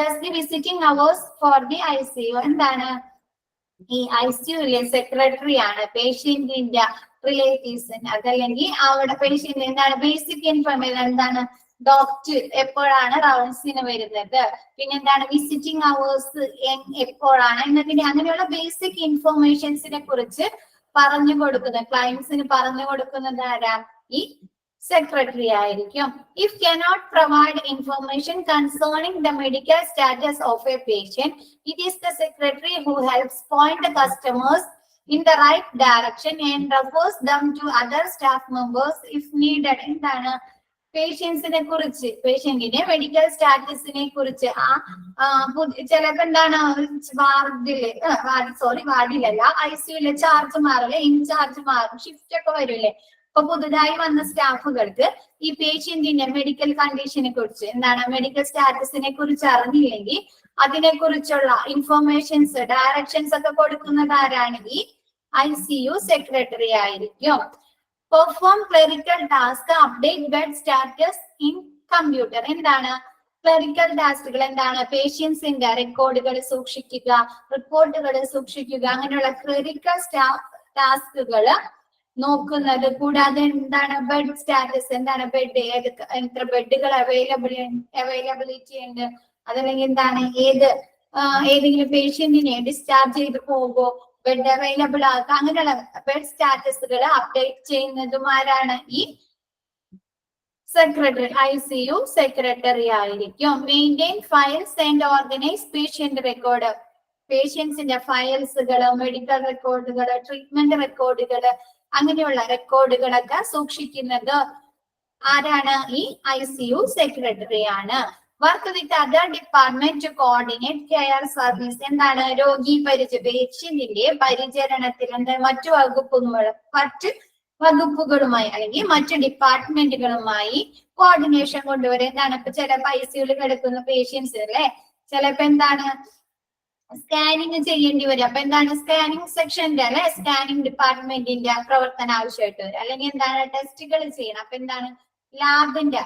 as the visiting hours for the ICU. എന്താണ്? ഈ ICUവിലെ സെക്രട്ടറി ആണ് പേഷ്യന്റിന്റെ റിലേറ്റീവ്സിന് അതല്ലെങ്കിൽ അവിടെ പേഷ്യന്റ് എന്താണ് ബേസിക് ഇൻഫർമേഷൻ. എന്താണ്? ഡോക്ടർ എപ്പോഴാണ് റൗണ്ട്സിന് വരുന്നത്, പിന്നെന്താണ് വിസിറ്റിംഗ് അവേഴ്സ് എപ്പോഴാണ് എന്നതിന്റെ അങ്ങനെയുള്ള ബേസിക് ഇൻഫർമേഷൻസിനെ കുറിച്ച് പറഞ്ഞു കൊടുക്കുന്നത്, ക്ലയന്റ്സിന് പറഞ്ഞു കൊടുക്കുന്നത് ആരാ? ഈ സെക്രട്ടറി ആയിരിക്കും. If cannot provide information concerning the medical status of a patient, it is the secretary who helps point the customers in the right direction and refers them to other staff members if needed. എന്താണ്? പേഷ്യൻസിനെ കുറിച്ച്, പേഷ്യന്റിന്റെ medical സ്റ്റാറ്റസിനെ കുറിച്ച് ചിലപ്പോ എന്താണ് വാർഡിലല്ല ICUവിലെ charge മാറില്ലേ, in charge മാറും, shift ഒക്കെ വരില്ലേ. അപ്പൊ പുതുതായി വന്ന സ്റ്റാഫുകൾക്ക് ഈ പേഷ്യന്റിന്റെ മെഡിക്കൽ കണ്ടീഷനെ കുറിച്ച് എന്താണ് മെഡിക്കൽ സ്റ്റാറ്റസിനെ കുറിച്ച് അറിഞ്ഞില്ലെങ്കിൽ അതിനെ കുറിച്ചുള്ള ഇൻഫർമേഷൻസ് ഡയറക്ഷൻസ് ഒക്കെ കൊടുക്കുന്നത് ആരാണ്? ഈ ICU സെക്രട്ടറി ആയിരിക്കും. Perform clerical task, update bed status in computer. എന്താണ് ക്ലറിക്കൽ ടാസ്കുകൾ? എന്താണ്? പേഷ്യൻസിന്റെ റെക്കോർഡുകൾ സൂക്ഷിക്കുക, റിപ്പോർട്ടുകൾ സൂക്ഷിക്കുക, അങ്ങനെയുള്ള ക്ലറിക്കൽ ടാസ്കുകൾ നോക്കുന്നത്. കൂടാതെ എന്താണ് ബെഡ് സ്റ്റാറ്റസ്? എന്താണ് ബെഡ്, എത്ര ബെഡുകൾ അവൈലബിലിറ്റി ഉണ്ട്, അതല്ലെങ്കിൽ എന്താണ് ഏതെങ്കിലും പേഷ്യന്റിനെ ഡിസ്ചാർജ് ചെയ്ത് പോകുമോ, ബെഡ് അവൈലബിൾ ആക്കുക, അങ്ങനെയുള്ള ബെഡ് സ്റ്റാറ്റസുകൾ അപ്ഡേറ്റ് ചെയ്യുന്നതും ആരാണ്? ഈ സെക്രട്ടറി ICU സെക്രട്ടറി ആയിരിക്കും. Maintain files and organise patient record. പേഷ്യൻസിന്റെ ഫയൽസുകള്, മെഡിക്കൽ റെക്കോർഡുകള്, ട്രീറ്റ്മെന്റ് റെക്കോർഡുകള്, അങ്ങനെയുള്ള റെക്കോർഡുകളൊക്കെ സൂക്ഷിക്കുന്നത് ആരാണ്? ഈ ICU സെക്രട്ടറി ആണ്. Work with other department to coordinate care service. എന്താണ്? രോഗി പേഷ്യന്റിന്റെ പരിചരണത്തിൽ മറ്റു വകുപ്പുകളുമായി അല്ലെങ്കിൽ മറ്റു ഡിപ്പാർട്ട്മെന്റുകളുമായി കോർഡിനേഷൻ കൊണ്ടുവരും. എന്താണ്? ഇപ്പൊ ചിലപ്പോ ICUയിൽ കിടക്കുന്ന പേഷ്യൻസ് അല്ലെ, ചിലപ്പോ എന്താണ് സ്കാനിങ് ചെയ്യേണ്ടി വരും. അപ്പൊ എന്താണ്? സ്കാനിങ് സെക്ഷന്റെ അല്ലെ, സ്കാനിങ് ഡിപ്പാർട്ട്മെന്റിന്റെ പ്രവർത്തനം ആവശ്യമായിട്ട് വരും. അല്ലെങ്കിൽ എന്താണ്? ടെസ്റ്റുകൾ ചെയ്യണം. അപ്പൊ എന്താണ്? ലാബിന്റെ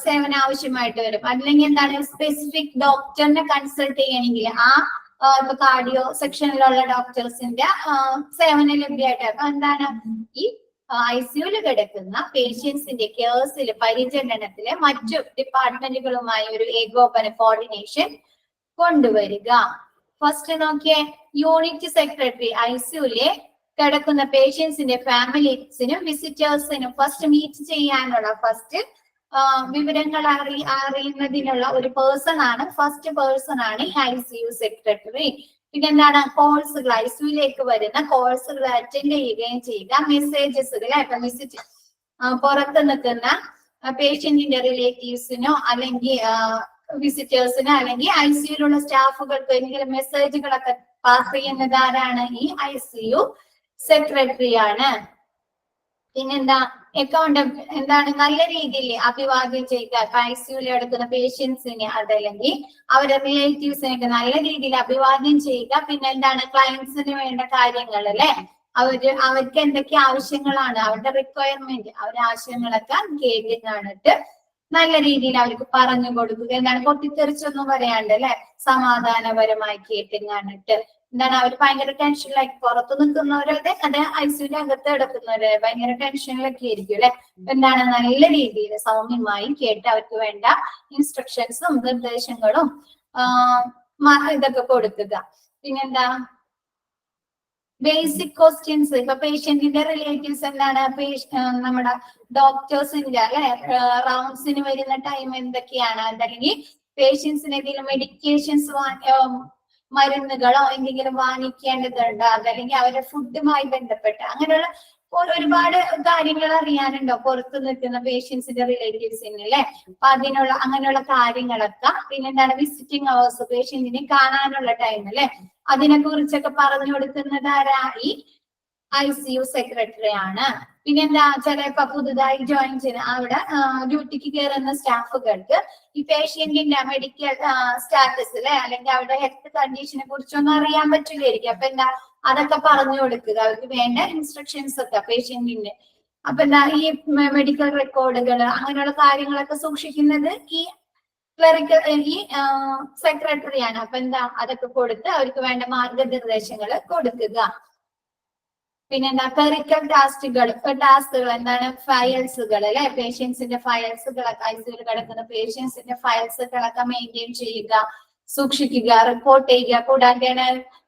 സേവനം ആവശ്യമായിട്ട് വരും. അല്ലെങ്കിൽ എന്താണ്? സ്പെസിഫിക് ഡോക്ടറിനെ കൺസൾട്ട് ചെയ്യണമെങ്കിൽ ഇപ്പൊ കാർഡിയോ സെക്ഷനിലുള്ള ഡോക്ടേഴ്സിന്റെ സേവനം ലഭ്യമായിട്ട്. അപ്പൊ എന്താണ്? ഈ ICUയിൽ കിടക്കുന്ന പേഷ്യൻസിന്റെ കെയർസിൽ പരിചരണത്തില് മറ്റു ഡിപ്പാർട്ട്മെന്റുകളുമായി ഒരു ഏകോപന കോർഡിനേഷൻ കൊണ്ടുവരിക. ഫസ്റ്റ് നോക്കിയേ, യൂണിറ്റ് സെക്രട്ടറി ICUയിലെ കിടക്കുന്ന പേഷ്യൻസിന്റെ ഫാമിലീസിനും വിസിറ്റേഴ്സിനും ഫസ്റ്റ് മീറ്റ് ചെയ്യാനുള്ള വിവരങ്ങൾ അറിയുന്നതിനുള്ള ഒരു ഫസ്റ്റ് പേഴ്സൺ ആണ് ഈ ICU സെക്രട്ടറി. പിന്നെ എന്താണ്? കോൾസുകൾ, ICUയിലേക്ക് വരുന്ന കോൾസുകൾ അറ്റൻഡ് ചെയ്യുകയും ചെയ്യുക. മെസ്സേജസുകൾ, പുറത്ത് നിൽക്കുന്ന പേഷ്യന്റിന്റെ റിലേറ്റീവ്സിനോ അല്ലെങ്കിൽ വിസിറ്റേഴ്സിനോ അല്ലെങ്കിൽ ICUയിലുള്ള സ്റ്റാഫുകൾക്ക് എന്തെങ്കിലും മെസ്സേജുകളൊക്കെ പാസ് ചെയ്യുന്നത് ആരാണ്? ഈ ICU സെക്രട്ടറി ആണ്. പിന്നെന്താ? എന്താണ്? നല്ല രീതിയിൽ അഭിവാദ്യം ചെയ്യുക. ICUയിൽ എടുക്കുന്ന പേഷ്യൻസിനെ അതല്ലെങ്കിൽ അവരുടെ റിലേറ്റീവ്സിനൊക്കെ നല്ല രീതിയിൽ അഭിവാദ്യം ചെയ്യുക. പിന്നെ എന്താണ്? ക്ലയൻസിന് വേണ്ട കാര്യങ്ങൾ അല്ലെ, അവർക്ക് എന്തൊക്കെ ആവശ്യങ്ങളാണ്, അവരുടെ റിക്വയർമെന്റ്, അവരുടെ ആവശ്യങ്ങളൊക്കെ കേട്ട് കാണിട്ട് നല്ല രീതിയിൽ അവർക്ക് പറഞ്ഞു കൊടുക്കുക. എന്താണ്? പൊട്ടിത്തെറിച്ചൊന്നും പറയാണ്ട് അല്ലെ, സമാധാനപരമായി കേട്ട് കാണിട്ട് എന്താണ്? അവർ ഭയങ്കര ടെൻഷനിലായി, പുറത്തു നിൽക്കുന്നവരൊക്കെ അതെ ICUവിന്റെ അകത്ത് കിടക്കുന്നവര് ഭയങ്കര ടെൻഷനിലൊക്കെ ആയിരിക്കും അല്ലെ. എന്താണ്? നല്ല രീതിയിൽ സൗമ്യമായി കേട്ട് അവർക്ക് വേണ്ട ഇൻസ്ട്രക്ഷൻസും നിർദ്ദേശങ്ങളും ഇതൊക്കെ കൊടുക്കുക. പിന്നെന്താ? Basic questions. ഇപ്പൊ പേഷ്യന്റിന്റെ റിലേറ്റീവ്സ് എന്താണ്? നമ്മുടെ ഡോക്ടേഴ്സിന്റെ അല്ലെ റൗണ്ട്സിന് വരുന്ന ടൈം എന്തൊക്കെയാണ്, അതല്ലെങ്കിൽ പേഷ്യൻസിന് എന്തെങ്കിലും മെഡിക്കേഷൻസ് മരുന്നുകളോ എന്തെങ്കിലും വാങ്ങിക്കേണ്ടതുണ്ടോ, അതല്ലെങ്കിൽ അവരുടെ ഫുഡുമായി ബന്ധപ്പെട്ട് അങ്ങനെയുള്ള ഒരുപാട് കാര്യങ്ങൾ അറിയാനുണ്ടോ പുറത്ത് നിൽക്കുന്ന പേഷ്യൻസിന്റെ റിലേറ്റീവ്സിന് അല്ലെ. അപ്പൊ അങ്ങനെയുള്ള കാര്യങ്ങളൊക്കെ. പിന്നെന്താണ്? വിസിറ്റിംഗ് അവേഴ്സ്, പേഷ്യന്റിനെ കാണാനുള്ള ടൈം അല്ലെ, അതിനെ കുറിച്ചൊക്കെ പറഞ്ഞു കൊടുക്കുന്നത് ആരാ? ഈ ICU സെക്രട്ടറി ആണ്. പിന്നെന്താ? ചിലപ്പോ പുതുതായി ജോയിൻ ചെയ്ത് അവിടെ ഡ്യൂട്ടിക്ക് കയറുന്ന സ്റ്റാഫുകൾക്ക് ഈ പേഷ്യന്റിന്റെ മെഡിക്കൽ സ്റ്റാറ്റസില് അല്ലെങ്കിൽ അവരുടെ ഹെൽത്ത് കണ്ടീഷനെ കുറിച്ചൊന്നും അറിയാൻ പറ്റില്ലായിരിക്കും. അപ്പൊ എന്താ? അതൊക്കെ പറഞ്ഞു കൊടുക്കുക, അവർക്ക് വേണ്ട ഇൻസ്ട്രക്ഷൻസ് ഒക്കെ പേഷ്യന്റിന്റെ. അപ്പൊ എന്താ? ഈ മെഡിക്കൽ റെക്കോർഡുകൾ അങ്ങനെയുള്ള കാര്യങ്ങളൊക്കെ സൂക്ഷിക്കുന്നത് ഈ സെക്രട്ടറിയാണ്. അപ്പൊ എന്താ? അതൊക്കെ കൊടുത്ത് അവർക്ക് വേണ്ട മാർഗനിർദ്ദേശങ്ങൾ കൊടുക്കുക. പിന്നെന്താ? ക്ലറിക്കൽ ടാസ്കുകൾ എന്താണ്? ഫയൽസുകൾ അല്ലെ, പേഷ്യൻസിന്റെ ഫയൽസുകളൊക്കെ ICUയിൽ കിടക്കുന്ന പേഷ്യൻസിന്റെ ഫയൽസുകളൊക്കെ മെയിൻറ്റെയിൻ ചെയ്യുക, സൂക്ഷിക്കുക, റിപ്പോർട്ട് ചെയ്യുക. കൂടാതെ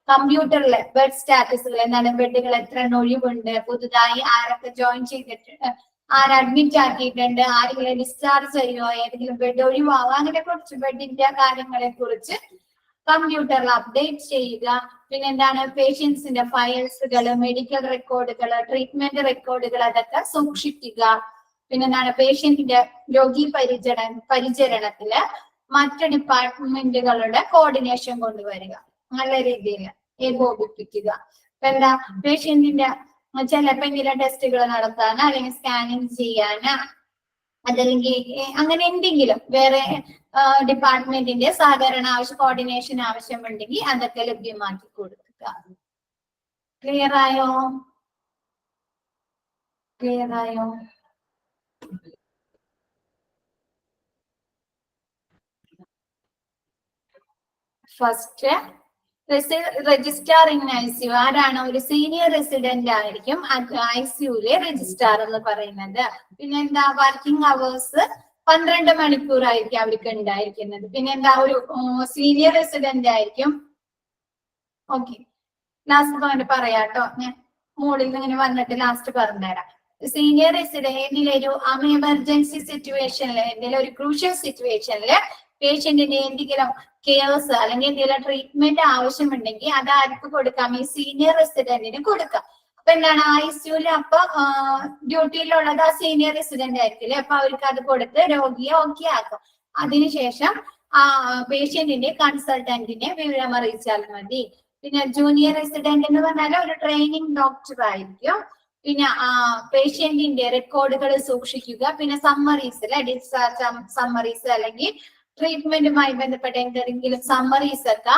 കമ്പ്യൂട്ടറിലെ ബെഡ് സ്റ്റാറ്റസുകൾ എന്താണ്? ബെഡുകൾ എത്ര ഒഴിവുണ്ട്, പുതുതായി ആരൊക്കെ ജോയിൻ ചെയ്തിട്ടുണ്ട്, അഡ്മിറ്റ് ആക്കിയിട്ടുണ്ട്, ആരെങ്കിലും ഡിസ്ചാർജ് ചെയ്യുമോ, ഏതെങ്കിലും ബെഡ് ഒഴിവാകുമോ, അങ്ങനെ കുറച്ച് ബെഡിന്റെ കാര്യങ്ങളെ കുറിച്ച് കമ്പ്യൂട്ടറിൽ അപ്ഡേറ്റ് ചെയ്യുക. പിന്നെ എന്താണ്? പേഷ്യൻസിന്റെ ഫയൽസുകൾ, മെഡിക്കൽ റെക്കോർഡുകൾ, ട്രീറ്റ്മെന്റ് റെക്കോർഡുകൾ അതൊക്കെ സൂക്ഷിക്കുക. പിന്നെന്താണ്? പേഷ്യന്റിന്റെ രോഗി പരിചരണത്തില് മറ്റു ഡിപ്പാർട്ട്മെന്റുകളുടെ കോർഡിനേഷൻ കൊണ്ടുവരിക, നല്ല രീതിയിൽ ഏകോപിപ്പിക്കുക. ഇപ്പൊ എന്താ? പേഷ്യന്റിന്റെ ചിലപ്പോ എന്തെങ്കിലും ടെസ്റ്റുകൾ നടത്താന് അല്ലെങ്കിൽ സ്കാനിങ് ചെയ്യാന് അതല്ലെങ്കിൽ അങ്ങനെ എന്തെങ്കിലും വേറെ ഡിപ്പാർട്ട്മെന്റിന്റെ സഹകരണ കോർഡിനേഷൻ ആവശ്യമുണ്ടെങ്കിൽ അതൊക്കെ ലഭ്യമാക്കി കൊടുക്കുക. ക്ലിയർ ആയോ? ഫസ്റ്റ് രജിസ്ട്രാർ ഇൻ ICU ആരാണ്? ഒരു സീനിയർ റെസിഡന്റ് ആയിരിക്കും ICUയിലെ രജിസ്ട്രാർ എന്ന് പറയുന്നത്. പിന്നെ എന്താ? വർക്കിംഗ് അവേഴ്സ് 12 മണിക്കൂറായിരിക്കും അവർക്ക് ഉണ്ടായിരിക്കുന്നത്. പിന്നെ എന്താ? ഒരു സീനിയർ റെസിഡന്റ് ആയിരിക്കും. ഓക്കെ, ലാസ്റ്റ് പോയിന്റ് പറയാട്ടോ, ഞാൻ മുകളിൽ നിന്ന് ഇങ്ങനെ വന്നിട്ട് ലാസ്റ്റ് പറഞ്ഞുതരാം. സീനിയർ റെസിഡന്റ് ഏതെങ്കിലും ഒരു എമർജൻസി സിറ്റുവേഷനില്, എന്തെങ്കിലും ഒരു ക്രൂഷ്യൽ സിറ്റുവേഷനില് പേഷ്യന്റിന് എന്തെങ്കിലും കെയർസ് അല്ലെങ്കിൽ എന്തെങ്കിലും ട്രീറ്റ്മെന്റ് ആവശ്യമുണ്ടെങ്കിൽ അത് ആർക്ക് കൊടുക്കാം? ഈ സീനിയർ റെസിഡന്റിന് കൊടുക്കാം. അപ്പൊ എന്താണ് ICUല് അപ്പൊ ഡ്യൂട്ടിയിലുള്ളത് ആ സീനിയർ റെസിഡന്റ് ആയിരിക്കില്ലേ, അപ്പൊ അവർക്ക് അത് കൊടുത്ത് രോഗിയെ ഓക്കെ ആക്കും. അതിനുശേഷം പേഷ്യന്റിന്റെ കൺസൾട്ടന്റിനെ വിവരം അറിയിച്ചാൽ മതി. പിന്നെ ജൂനിയർ റെസിഡന്റ് എന്ന് പറഞ്ഞാൽ ഒരു ട്രെയിനിങ് ഡോക്ടർ ആയിരിക്കും. പിന്നെ പേഷ്യന്റിന്റെ റെക്കോർഡുകൾ സൂക്ഷിക്കുക. പിന്നെ സമ്മറീസ് അല്ലെ, ഡിസ്ചാർജ് സമ്മറീസ് അല്ലെങ്കിൽ ട്രീറ്റ്മെന്റുമായി ബന്ധപ്പെട്ട എന്തെങ്കിലും സമ്മറീസ് ഒക്കെ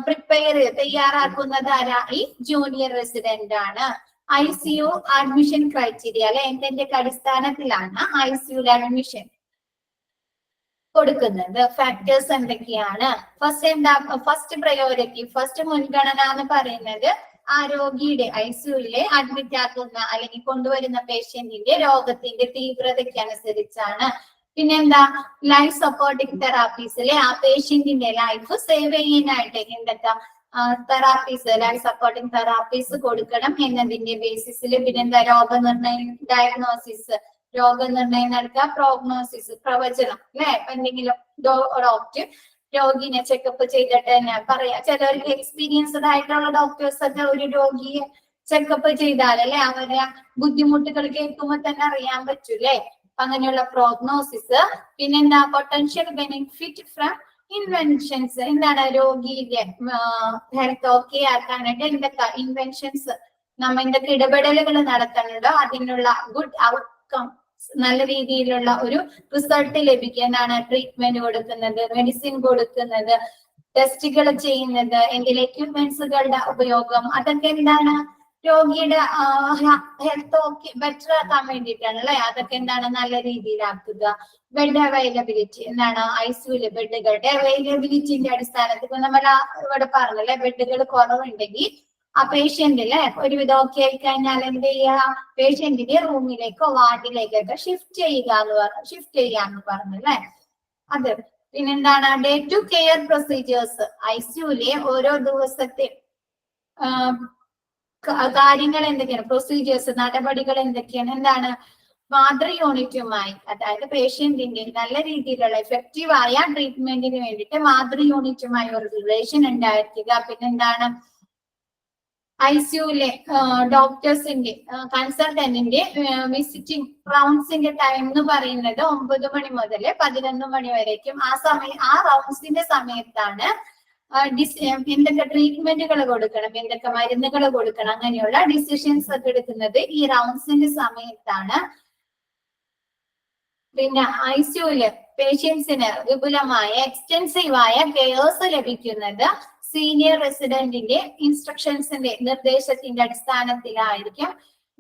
പ്രിപ്പയർ തയ്യാറാക്കുന്നത് ആരാ? ഈ ജൂനിയർ റെസിഡന്റ് ആണ്. ICU അഡ്മിഷൻ ക്രൈറ്റീരിയ അല്ലെ, എന്തിന്റെ അടിസ്ഥാനത്തിലാണ് ICU അഡ്മിഷൻ കൊടുക്കുന്നത്? ഫാക്ടേഴ്സ് എന്തൊക്കെയാണ്? ഫസ്റ്റ് പ്രയോറിറ്റി, ഫസ്റ്റ് മുൻഗണന എന്ന് പറയുന്നത് ആ രോഗിയുടെ ICUലെ അഡ്മിറ്റ് ആക്കുന്ന അല്ലെങ്കിൽ കൊണ്ടുവരുന്ന പേഷ്യന്റിന്റെ രോഗത്തിന്റെ തീവ്രതയ്ക്ക് അനുസരിച്ചാണ്. പിന്നെന്താ? ലൈഫ് സപ്പോർട്ടിംഗ് തെറാപ്പീസിലെ ആ പേഷ്യന്റിന്റെ ലൈഫ് സേവ് ചെയ്യാനായിട്ട് എന്തൊക്കെ തെറാപ്പീസ്, ലൈഫ് സപ്പോർട്ടിംഗ് തെറാപ്പീസ് കൊടുക്കണം എന്നതിന്റെ ബേസിസിൽ. പിന്നെന്താ? രോഗനിർണയം, ഡയഗ്നോസിസ്, രോഗനിർണയം നടക്കുക, പ്രോഗ്നോസിസ്, പ്രവചനം അല്ലെ. എന്തെങ്കിലും ഡോക്ടർ രോഗിനെ ചെക്കപ്പ് ചെയ്തിട്ട് തന്നെ പറയാ. ചിലവർക്ക് എക്സ്പീരിയൻസ്ഡ് ആയിട്ടുള്ള ഡോക്ടേഴ്സ് ഒക്കെ ഒരു രോഗിയെ ചെക്കപ്പ് ചെയ്താലല്ലേ അവരുടെ ബുദ്ധിമുട്ടുകൾ കേൾക്കുമ്പോൾ തന്നെ അറിയാൻ പറ്റൂലേ. അങ്ങനെയുള്ള പ്രോഗ്നോസിസ്. പിന്നെന്താ? Potential benefit from inventions. എന്താണ്? രോഗിയുടെ ഹെൽത്ത് ഓക്കെ ആക്കാനായിട്ട് എന്തൊക്കെ ഇൻവെൻഷൻസ് നമ്മ എന്തൊക്കെ ഇടപെടലുകൾ നടത്തുന്നുണ്ടോ അതിനുള്ള ഗുഡ് ഔട്ട്കം, നല്ല രീതിയിലുള്ള ഒരു റിസൾട്ട് ലഭിക്കുക. എന്താണ്? ട്രീറ്റ്മെന്റ് കൊടുക്കുന്നത്, മെഡിസിൻ കൊടുക്കുന്നത്, ടെസ്റ്റുകൾ ചെയ്യുന്നത്, എന്തെങ്കിലും എക്യുപ്മെന്റ്സുകളുടെ ഉപയോഗം, അതൊക്കെ എന്താണ്? രോഗിയുടെ ഹെൽത്ത് ഓക്കെ ബെറ്റർ ആക്കാൻ വേണ്ടിയിട്ടാണ് അല്ലെ. അതൊക്കെ എന്താണ്? നല്ല രീതിയിലാക്കുക. ബെഡ് അവൈലബിലിറ്റി, എന്താണ്? ICUല് ബെഡുകളുടെ അവൈലബിലിറ്റിന്റെ അടിസ്ഥാനത്തിൽ നമ്മൾ ഇവിടെ പറഞ്ഞല്ലേ, ബെഡുകൾ കുറവുണ്ടെങ്കിൽ ആ പേഷ്യന്റില് ഒരുവിധം ഓക്കെ ആയി കഴിഞ്ഞാൽ എന്ത് ചെയ്യുക? പേഷ്യന്റിന്റെ റൂമിലേക്കോ വാർഡിലേക്കൊക്കെ ഷിഫ്റ്റ് ചെയ്യാന്ന് പറഞ്ഞല്ലേ അത്. പിന്നെന്താണ്? Day to care procedures. ICUലെ ഓരോ ദിവസത്തെ കാര്യങ്ങൾ എന്തൊക്കെയാണ്? പ്രൊസീജിയേഴ്സ്, നടപടികൾ എന്തൊക്കെയാണ്? എന്താണ്? മാതൃ യൂണിറ്റുമായി, അതായത് പേഷ്യന്റിന്റെ നല്ല രീതിയിലുള്ള എഫക്റ്റീവായ ട്രീറ്റ്മെന്റിന് വേണ്ടിയിട്ട് മാതൃ യൂണിറ്റുമായി ഒരു റിലേഷൻ ഉണ്ടായിരിക്കുക. പിന്നെന്താണ്? ICUലെ ഡോക്ടേഴ്സിന്റെ കൺസൾട്ടന്റിന്റെ വിസിറ്റിംഗ് റൗണ്ട്സിന്റെ ടൈം എന്ന് പറയുന്നത് 9 മണി മുതൽ 11 മണി വരേക്കും. ആ റൗണ്ട്സിന്റെ സമയത്താണ് എന്തൊക്കെ ട്രീറ്റ്മെന്റുകൾ കൊടുക്കണം, എന്തൊക്കെ മരുന്നുകൾ കൊടുക്കണം, അങ്ങനെയുള്ള ഡിസിഷൻസ് ഒക്കെ എടുക്കുന്നത് ഈ റൗണ്ട്സിന്റെ സമയത്താണ്. പിന്നെ ICUല് പേഷ്യൻസിന് വിപുലമായ എക്സ്റ്റെൻസീവായ കെയർസ് ലഭിക്കുന്നത് സീനിയർ റെസിഡന്റിന്റെ ഇൻസ്ട്രക്ഷൻസിന്റെ നിർദ്ദേശത്തിന്റെ അടിസ്ഥാനത്തിലായിരിക്കും.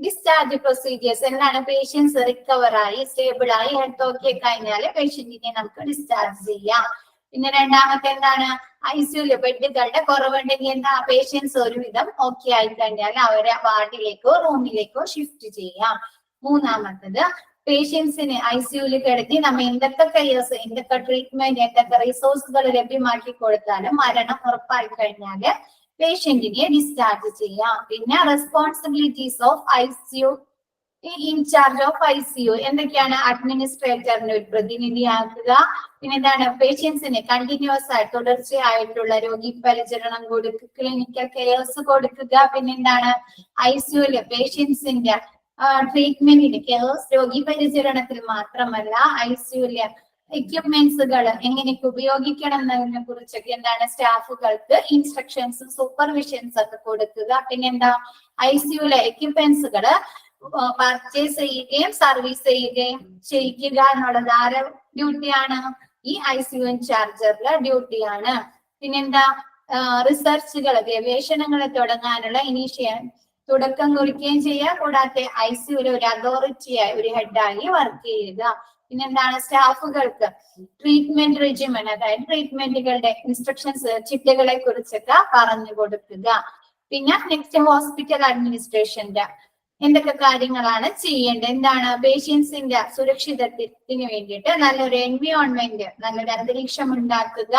ഡിസ്ചാർജ് പ്രൊസീജിയേഴ്സ് എന്താണ്? പേഷ്യൻസ് റിക്കവർ ആയി സ്റ്റേബിൾ ആയി ഹെൽത്ത് ഓക്കെ കഴിഞ്ഞാൽ പേഷ്യന്റിനെ നമുക്ക് ഡിസ്ചാർജ് ചെയ്യാം. പിന്നെ രണ്ടാമത്തെ എന്താണ്? ICUല് ബെഡുകളുടെ കുറവുണ്ടെങ്കിൽ എന്താ? പേഷ്യൻസ് ഒരുവിധം ഓക്കെ ആയി കഴിഞ്ഞാൽ അവരെ വാർഡിലേക്കോ റൂമിലേക്കോ ഷിഫ്റ്റ് ചെയ്യാം. മൂന്നാമത്തത് പേഷ്യൻസിന് ICUല് കിടത്തി നമ്മ എന്തൊക്കെ കെയർസ്, എന്തൊക്കെ ട്രീറ്റ്മെന്റ്, എന്തൊക്കെ റിസോഴ്സുകൾ ലഭ്യമാക്കി കൊടുത്താലും മരണം ഉറപ്പായി കഴിഞ്ഞാല് പേഷ്യന്റിനെ ഡിസ്ചാർജ് ചെയ്യാം. പിന്നെ responsibilities of ICU, incharge of ICU എന്തൊക്കെയാണ്? അഡ്മിനിസ്ട്രേറ്ററിന്റെ ഒരു പ്രതിനിധിയാക്കുക. പിന്നെ എന്താണ്? പേഷ്യൻസിന് കണ്ടിന്യൂസ് ആയിട്ട് തുടർച്ചയായിട്ടുള്ള രോഗി പരിചരണം കൊടുക്കുക, ക്ലിനിക്കൽ കെയർസ് കൊടുക്കുക. പിന്നെ എന്താണ്? ICUല് പേഷ്യൻസിന്റെ ട്രീറ്റ്മെന്റിന് കെയർസ്, രോഗി പരിചരണത്തിൽ മാത്രമല്ല ICUലെ എക്യുപ്മെന്റ്സുകൾ എങ്ങനെയൊക്കെ ഉപയോഗിക്കണം എന്നതിനെ കുറിച്ചൊക്കെ എന്താണ്? സ്റ്റാഫുകൾക്ക് ഇൻസ്ട്രക്ഷൻസ്, സൂപ്പർവിഷൻസ് ഒക്കെ കൊടുക്കുക. പിന്നെന്താ? ICUലെ എക്യുപ്മെന്റ്സുകള് പർച്ചേസ് ചെയ്യുകയും സർവീസ് ചെയ്യിക്കുക എന്നുള്ളത് ആരുടെ ഡ്യൂട്ടിയാണ്? ഈ ICU ഇൻചാർജറുടെ ഡ്യൂട്ടിയാണ്. പിന്നെന്താ? റിസർച്ചുകൾ, ഗവേഷണങ്ങൾ തുടങ്ങാനുള്ള തുടക്കം കുറിക്കുകയും ചെയ്യുക. കൂടാതെ ICUലെ ഒരു അതോറിറ്റിയായി, ഒരു ഹെഡായി വർക്ക് ചെയ്യുക. പിന്നെന്താണ്? സ്റ്റാഫുകൾക്ക് ട്രീറ്റ്മെന്റ് റെജിമൻ, അതായത് ട്രീറ്റ്മെന്റുകളുടെ ഇൻസ്ട്രക്ഷൻസ്, ചിട്ടകളെ കുറിച്ചൊക്കെ പറഞ്ഞു കൊടുക്കുക. പിന്നെ നെക്സ്റ്റ് ഹോസ്പിറ്റൽ അഡ്മിനിസ്ട്രേഷന്റെ എന്തൊക്കെ കാര്യങ്ങളാണ് ചെയ്യേണ്ടത്? എന്താണ്? പേഷ്യൻസിന്റെ സുരക്ഷിതത്വത്തിന് വേണ്ടിയിട്ട് നല്ലൊരു എൻവയോൺമെന്റ്, നല്ലൊരു അന്തരീക്ഷം ഉണ്ടാക്കുക.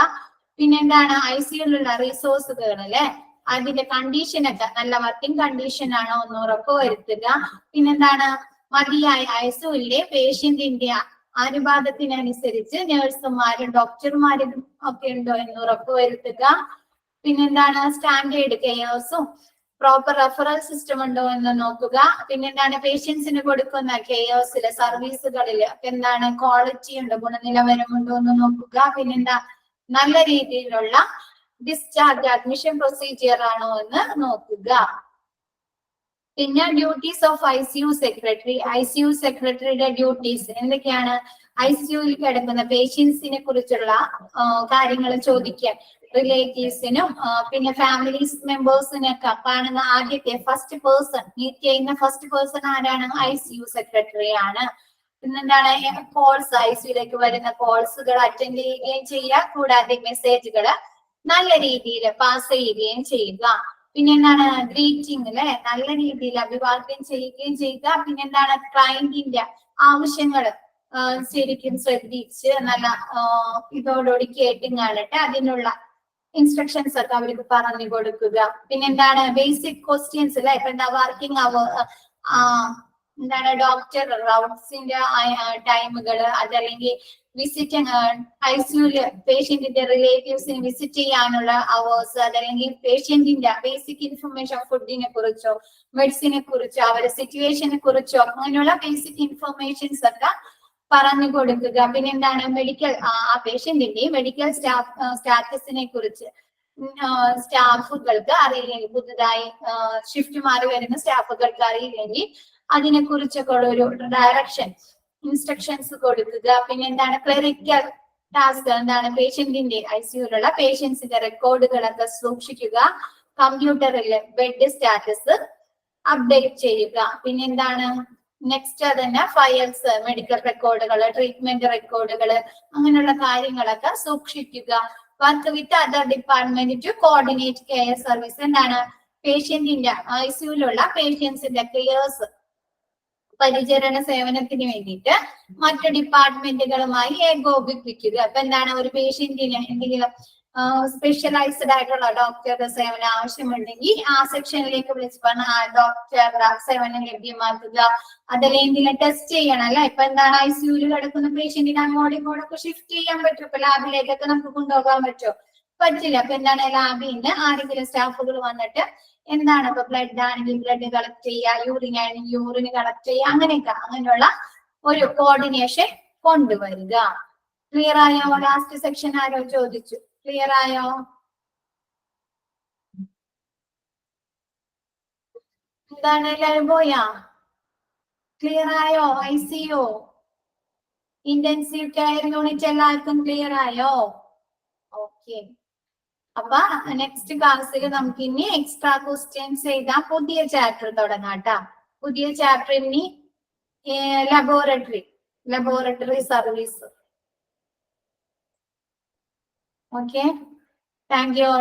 പിന്നെന്താണ്? ICUലുള്ള റിസോഴ്സുകൾ അല്ലെ, അതിന്റെ കണ്ടീഷനൊക്കെ നല്ല വർക്കിംഗ് കണ്ടീഷൻ ആണോ എന്ന് ഉറപ്പുവരുത്തുക. പിന്നെന്താണ്? മതിയായ ICUലെ പേഷ്യന്റിന്റെ അനുപാതത്തിനനുസരിച്ച് നഴ്സുമാരും ഡോക്ടർമാരും ഒക്കെ ഉണ്ടോ എന്ന് ഉറപ്പുവരുത്തുക. പിന്നെന്താണ് സ്റ്റാൻഡേർഡ് കെയേഴ്സും പ്രോപ്പർ റെഫറൽ സിസ്റ്റം ഉണ്ടോ എന്ന് നോക്കുക. പിന്നെന്താണ് പേഷ്യൻസിന് കൊടുക്കുന്ന കെയേഴ്സിലെ സർവീസുകളിൽ എന്താണ് ക്വാളിറ്റി ഉണ്ടോ, ഗുണനിലവാരമുണ്ടോ എന്ന് നോക്കുക. പിന്നെന്താ നല്ല രീതിയിലുള്ള ഡിസ്ചാർജ് അഡ്മിഷൻ പ്രൊസീജിയർ ആണോ എന്ന് നോക്കുക. പിന്നെ duties of ICU secretary. ICU സെക്രട്ടറിയുടെ ഡ്യൂട്ടീസ് എന്തൊക്കെയാണ്? ICUയിൽ കിടക്കുന്ന പേഷ്യൻസിനെ കുറിച്ചുള്ള കാര്യങ്ങൾ ചോദിക്കാൻ, റിലേറ്റീവ്സിനും പിന്നെ ഫാമിലീസ് മെമ്പേഴ്സിനൊക്കെ കാണുന്ന ആദ്യത്തെ ഫസ്റ്റ് പേഴ്സൺ, മീറ്റ് ചെയ്യുന്ന ഫസ്റ്റ് പേഴ്സൺ ആരാണ്? ICU സെക്രട്ടറി ആണ്. പിന്നെന്താണ് കോൾസ്, ICUയിലേക്ക് വരുന്ന കോൾസുകൾ അറ്റൻഡ് ചെയ്യുകയും ചെയ്യുക. കൂടാതെ മെസ്സേജുകൾ നല്ല രീതിയിൽ പാസ് ചെയ്യുകയും ചെയ്യുക. പിന്നെന്താണ് ഗ്രീറ്റിംഗ് അല്ലെ, നല്ല രീതിയിൽ അഭിവാദ്യം ചെയ്യുകയും ചെയ്യുക. പിന്നെന്താണ് ക്ലയന്റിന്റെ ആവശ്യങ്ങൾ ശരിക്കും ശ്രദ്ധിച്ച് നല്ല ഇതോടുകൂടി കേട്ടും കാണട്ടെ അതിനുള്ള ഇൻസ്ട്രക്ഷൻസ് ഒക്കെ അവർക്ക് പറഞ്ഞു കൊടുക്കുക. പിന്നെന്താണ് ബേസിക് ക്വസ്റ്റ്യൻസ് അല്ലെ, ഇപ്പൊ എന്താ വർക്കിംഗ് അവർ, എന്താണ് ഡോക്ടർ റൗട്ട്സിന്റെ ടൈമുകൾ, അതല്ലെങ്കിൽ വിസിറ്റ് ICUയില് പേഷ്യന്റിന്റെ റിലേറ്റീവ്സിന് വിസിറ്റ് ചെയ്യാനുള്ള അവേഴ്സ്, അതല്ലെങ്കിൽ പേഷ്യന്റിന്റെ ബേസിക് ഇൻഫർമേഷൻ ഫുഡിനെ കുറിച്ചോ മെഡിസിനെ കുറിച്ചോ അവരുടെ സിറ്റുവേഷനെ കുറിച്ചോ അങ്ങനെയുള്ള ബേസിക് ഇൻഫർമേഷൻസ് ഒക്കെ പറഞ്ഞു കൊടുക്കുക. പിന്നെന്താണ് മെഡിക്കൽ ആ പേഷ്യന്റിന്റെ മെഡിക്കൽ സ്റ്റാറ്റസിനെ കുറിച്ച് സ്റ്റാഫുകൾക്ക് അറിയില്ലെങ്കിൽ, പുതുതായി ഷിഫ്റ്റ് മാറി വരുന്ന സ്റ്റാഫുകൾക്ക് അറിയില്ലെങ്കിൽ അതിനെ കുറിച്ചൊക്കെ ഉള്ള ഒരു ഡയറക്ഷൻ ഇൻസ്ട്രക്ഷൻസ് കൊടുക്കുക. പിന്നെ എന്താണ് ക്ലറിക്കൽ ടാസ്ക്, എന്താണ് പേഷ്യന്റിന്റെ ICUയിലുള്ള പേഷ്യൻസിന്റെ റെക്കോർഡുകളൊക്കെ സൂക്ഷിക്കുക. കമ്പ്യൂട്ടറിൽ ബെഡ് സ്റ്റാറ്റസ് അപ്ഡേറ്റ് ചെയ്യുക. പിന്നെ എന്താണ് നെക്സ്റ്റ് അതന്നെ ഫയൽസ്, മെഡിക്കൽ റെക്കോർഡുകൾ, ട്രീറ്റ്മെന്റ് റെക്കോർഡുകൾ, അങ്ങനെയുള്ള കാര്യങ്ങളൊക്കെ സൂക്ഷിക്കുക. Work with other department to coordinate care service. എന്താണ് പേഷ്യന്റിന്റെ ICUയിലുള്ള പേഷ്യൻസിന്റെ കെയേഴ്സ് പരിചരണ സേവനത്തിന് വേണ്ടിയിട്ട് മറ്റു ഡിപ്പാർട്ട്മെന്റുകളുമായി ഏകോപിപ്പിക്കുക. അപ്പൊ എന്താണ് ഒരു പേഷ്യന്റിന് എന്തെങ്കിലും സ്പെഷ്യലൈസ്ഡ് ആയിട്ടുള്ള ഡോക്ടറുടെ സേവനം ആവശ്യമുണ്ടെങ്കിൽ ആ സെക്ഷനിലേക്ക് വിളിച്ച് പറഞ്ഞ ആ ഡോക്ടറുടെ സേവനം ലഭ്യമാക്കുക. അതല്ലെങ്കിൽ ടെസ്റ്റ് ചെയ്യണം അല്ലെ, ഇപ്പൊ എന്താണ് ICUയിൽ കിടക്കുന്ന പേഷ്യന്റിന് അങ്ങോട്ടും ഇങ്ങോട്ടൊക്കെ ഷിഫ്റ്റ് ചെയ്യാൻ പറ്റും. ഇപ്പൊ ലാബിലേക്കൊക്കെ നമുക്ക് കൊണ്ടുപോകാൻ പറ്റുമോ? പറ്റില്ല. അപ്പൊ എന്താണ് ലാബിൽ നിന്ന് ആരെങ്കിലും സ്റ്റാഫുകൾ വന്നിട്ട് എന്താണ് ഇപ്പൊ ബ്ലഡ് ആണെങ്കിൽ ബ്ലഡ് കളക്ട് ചെയ്യുക, യൂറിൻ ആണെങ്കിൽ യൂറിൻ കളക്ട് ചെയ്യുക, അങ്ങനെയൊക്കെ അങ്ങനെയുള്ള ഒരു കോർഡിനേഷൻ കൊണ്ടുവരിക. ക്ലിയർ ആയോ? ലാസ്റ്റ് സെക്ഷൻ ആരോ ചോദിച്ചു, ക്ലിയർ ആയോ? എന്താണ് എല്ലാവരും പോയാ? ക്ലിയർ ആയോ? ICU ഇന്റൻസീവ് കെയർ യൂണിറ്റ് എല്ലാവർക്കും ക്ലിയർ ആയോ? ഓക്കെ. അപ്പൊ നെക്സ്റ്റ് ക്ലാസ്സിൽ നമുക്ക് ഇനി എക്സ്ട്രാ ക്വസ്റ്റ്യൻസ് എഴുതാം. പുതിയ ചാപ്റ്റർ തുടങ്ങാട്ടാ. പുതിയ ചാപ്റ്റർ ഇനി laboratory service. Okay, thank you.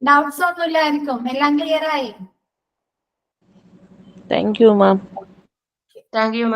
Doubts ഒന്നും ഇല്ലായിരിക്കും, എല്ലാം ക്ലിയർ ആയി? Thank you, ma'am. Thank you.